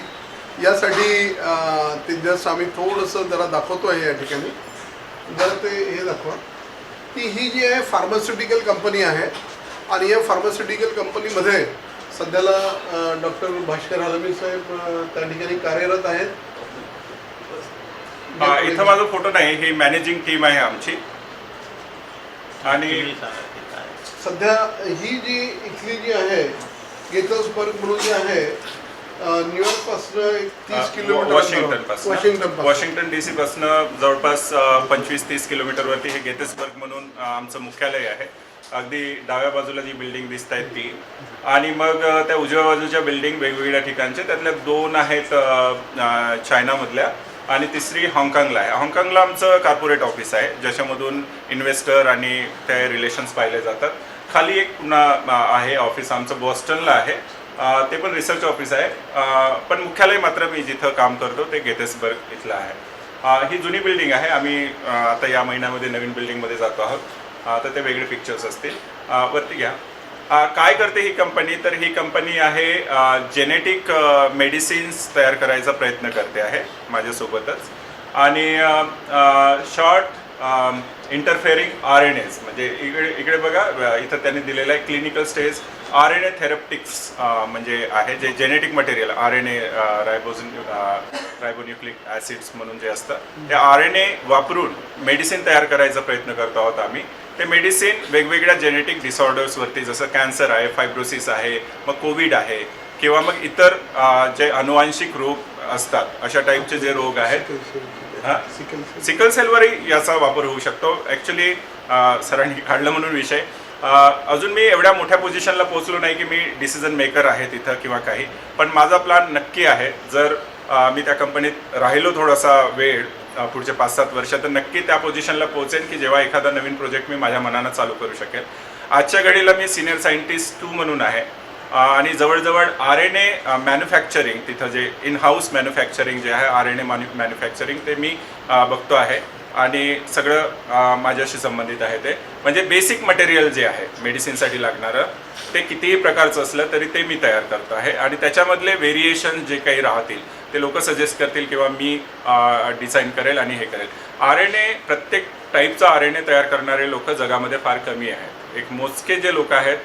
यासाठी ते जस्ट आम्ही थोडंसं जरा दाखवतो आहे या ठिकाणी. जर ते हे दाखवा की ही जी आहे फार्मास्युटिकल कंपनी आहे आणि या फार्मास्युटिकल कंपनीमध्ये सध्याला डॉक्टर भास्कर हलामी साहेब त्या ठिकाणी कार्यरत आहेत. इथं माझा फोटो नाही, ही मॅनेजिंग टीम आहे आमची. आणि सध्या ही जी इथली जी आहे गेटल्सबर्ग म्हणून जी आहे न्यूयॉर्कपासून 30 किलोमीटर वॉशिंग्टन DC पासून जवळपास 25-30 किलोमीटरवरती हे गेटेसबर्ग म्हणून आमचं मुख्यालय आहे. अगदी डाव्या बाजूला जी बिल्डिंग दिसत आहेत ती, आणि मग त्या उजव्या बाजूच्या बिल्डिंग वेगवेगळ्या ठिकाणचे, त्यातल्या 2 आहेत चायनामधल्या आणि तिसरी हाँगकाँगला आहे. हाँगकाँगला आमचं कॉर्पोरेट ऑफिस आहे, ज्याच्यामधून इन्व्हेस्टर आणि ते रिलेशन्स पाहिले जातात. खाली एक पुन्हा आहे ऑफिस आमचं बॉस्टनला आहे, ते पण रिसर्च ऑफिस आहे. पण मुख्यालय मात्र मी जिथं काम करतो ते गेटेसबर्ग इथलं आहे. ही जुनी बिल्डिंग आहे. आम्ही आता या महिन्यामध्ये नवीन बिल्डिंगमध्ये जातो आहोत, तर ते वेगळे पिक्चर्स असतील. वरती घ्या. काय करते ही कंपनी, तर ही कंपनी आहे जेनेटिक मेडिसिन्स तयार करायचा प्रयत्न करते आहे माझ्यासोबतच. आणि शॉर्ट इंटरफेरिंग RNAs, म्हणजे इकडे बघा, इथं त्यांनी दिलेलं आहे क्लिनिकल स्टेज RNA थेरप्टिक्स, म्हणजे आहे जे genetic material RNA ribonucleic acids म्हणून जे असतं, ते RNA वापरून मेडिसिन तयार करायचा प्रयत्न करतो आहोत आम्ही. ते मेडिसिन वेगवेगळ्या जेनेटिक डिसऑर्डर्सवरती, जसं कॅन्सर आहे, फायब्रोसिस आहे, मग कोविड आहे, किंवा मग इतर जे अनुवांशिक रोग असतात अशा टाईपचे जे रोग आहेत, सिकल सेलवरही याचा वापर होऊ शकतो. ॲक्च्युली सरांनी काढलं म्हणून विषय. अजून मी एवढ्या मोठ्या पोझिशनला पोहोचलो नाही की मी डिसिजन मेकर आहे तिथं किंवा काही, पण माझा प्लॅन नक्की आहे. जर मी त्या कंपनीत राहिलो थोडासा वेळ, पुढचे 5-7 वर्ष, तर नक्की त्या पोझिशनला पोहोचेन की जेव्हा एखादा नवीन प्रोजेक्ट मी माझ्या मनानं चालू करू शकेल. आजच्या घडीला मी सिनियर सायंटिस्ट 2 म्हणून आहे, आणि जवळजवळ RNA मॅन्युफॅक्चरिंग, तिथं जे इन हाऊस मॅन्युफॅक्चरिंग जे आहे RNA मॅन्युफॅक्चरिंग, ते मी बघतो आहे. आणि सगळं माझ्याशी संबंधित आहे. ते म्हणजे बेसिक मटेरियल जे आहे मेडिसिनसाठी लागणारं, ते कितीही प्रकारचं असलं तरी ते मी तयार करतो आहे. आणि त्याच्यामधले व्हेरिएशन जे काही राहतील ते लोक सजेस्ट करतील किंवा मी डिझाईन करेल आणि हे करेल. RNA, प्रत्येक टाईपचा RNA तयार करणारे लोक जगामध्ये फार कमी आहेत. एक मोजके जे लोक आहेत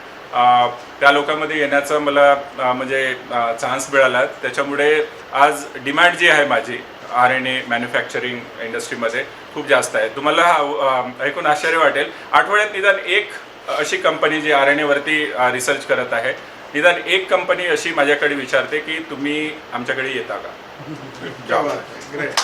त्या लोकांमध्ये येण्याचा मला म्हणजे चान्स मिळाला. त्याच्यामुळे आज डिमांड जी आहे माझी RNA मॅन्युफॅक्चरिंग इंडस्ट्रीमध्ये खूप जास्त आहे. तुम्हाला ऐकून आश्चर्य वाटेल, आठवड्यात निदान एक अशी कंपनी जी RNAवरती रिसर्च करत आहे, निदान एक कंपनी अशी माझ्याकडे विचारते की तुम्ही आमच्याकडे येता का. ग्रेट.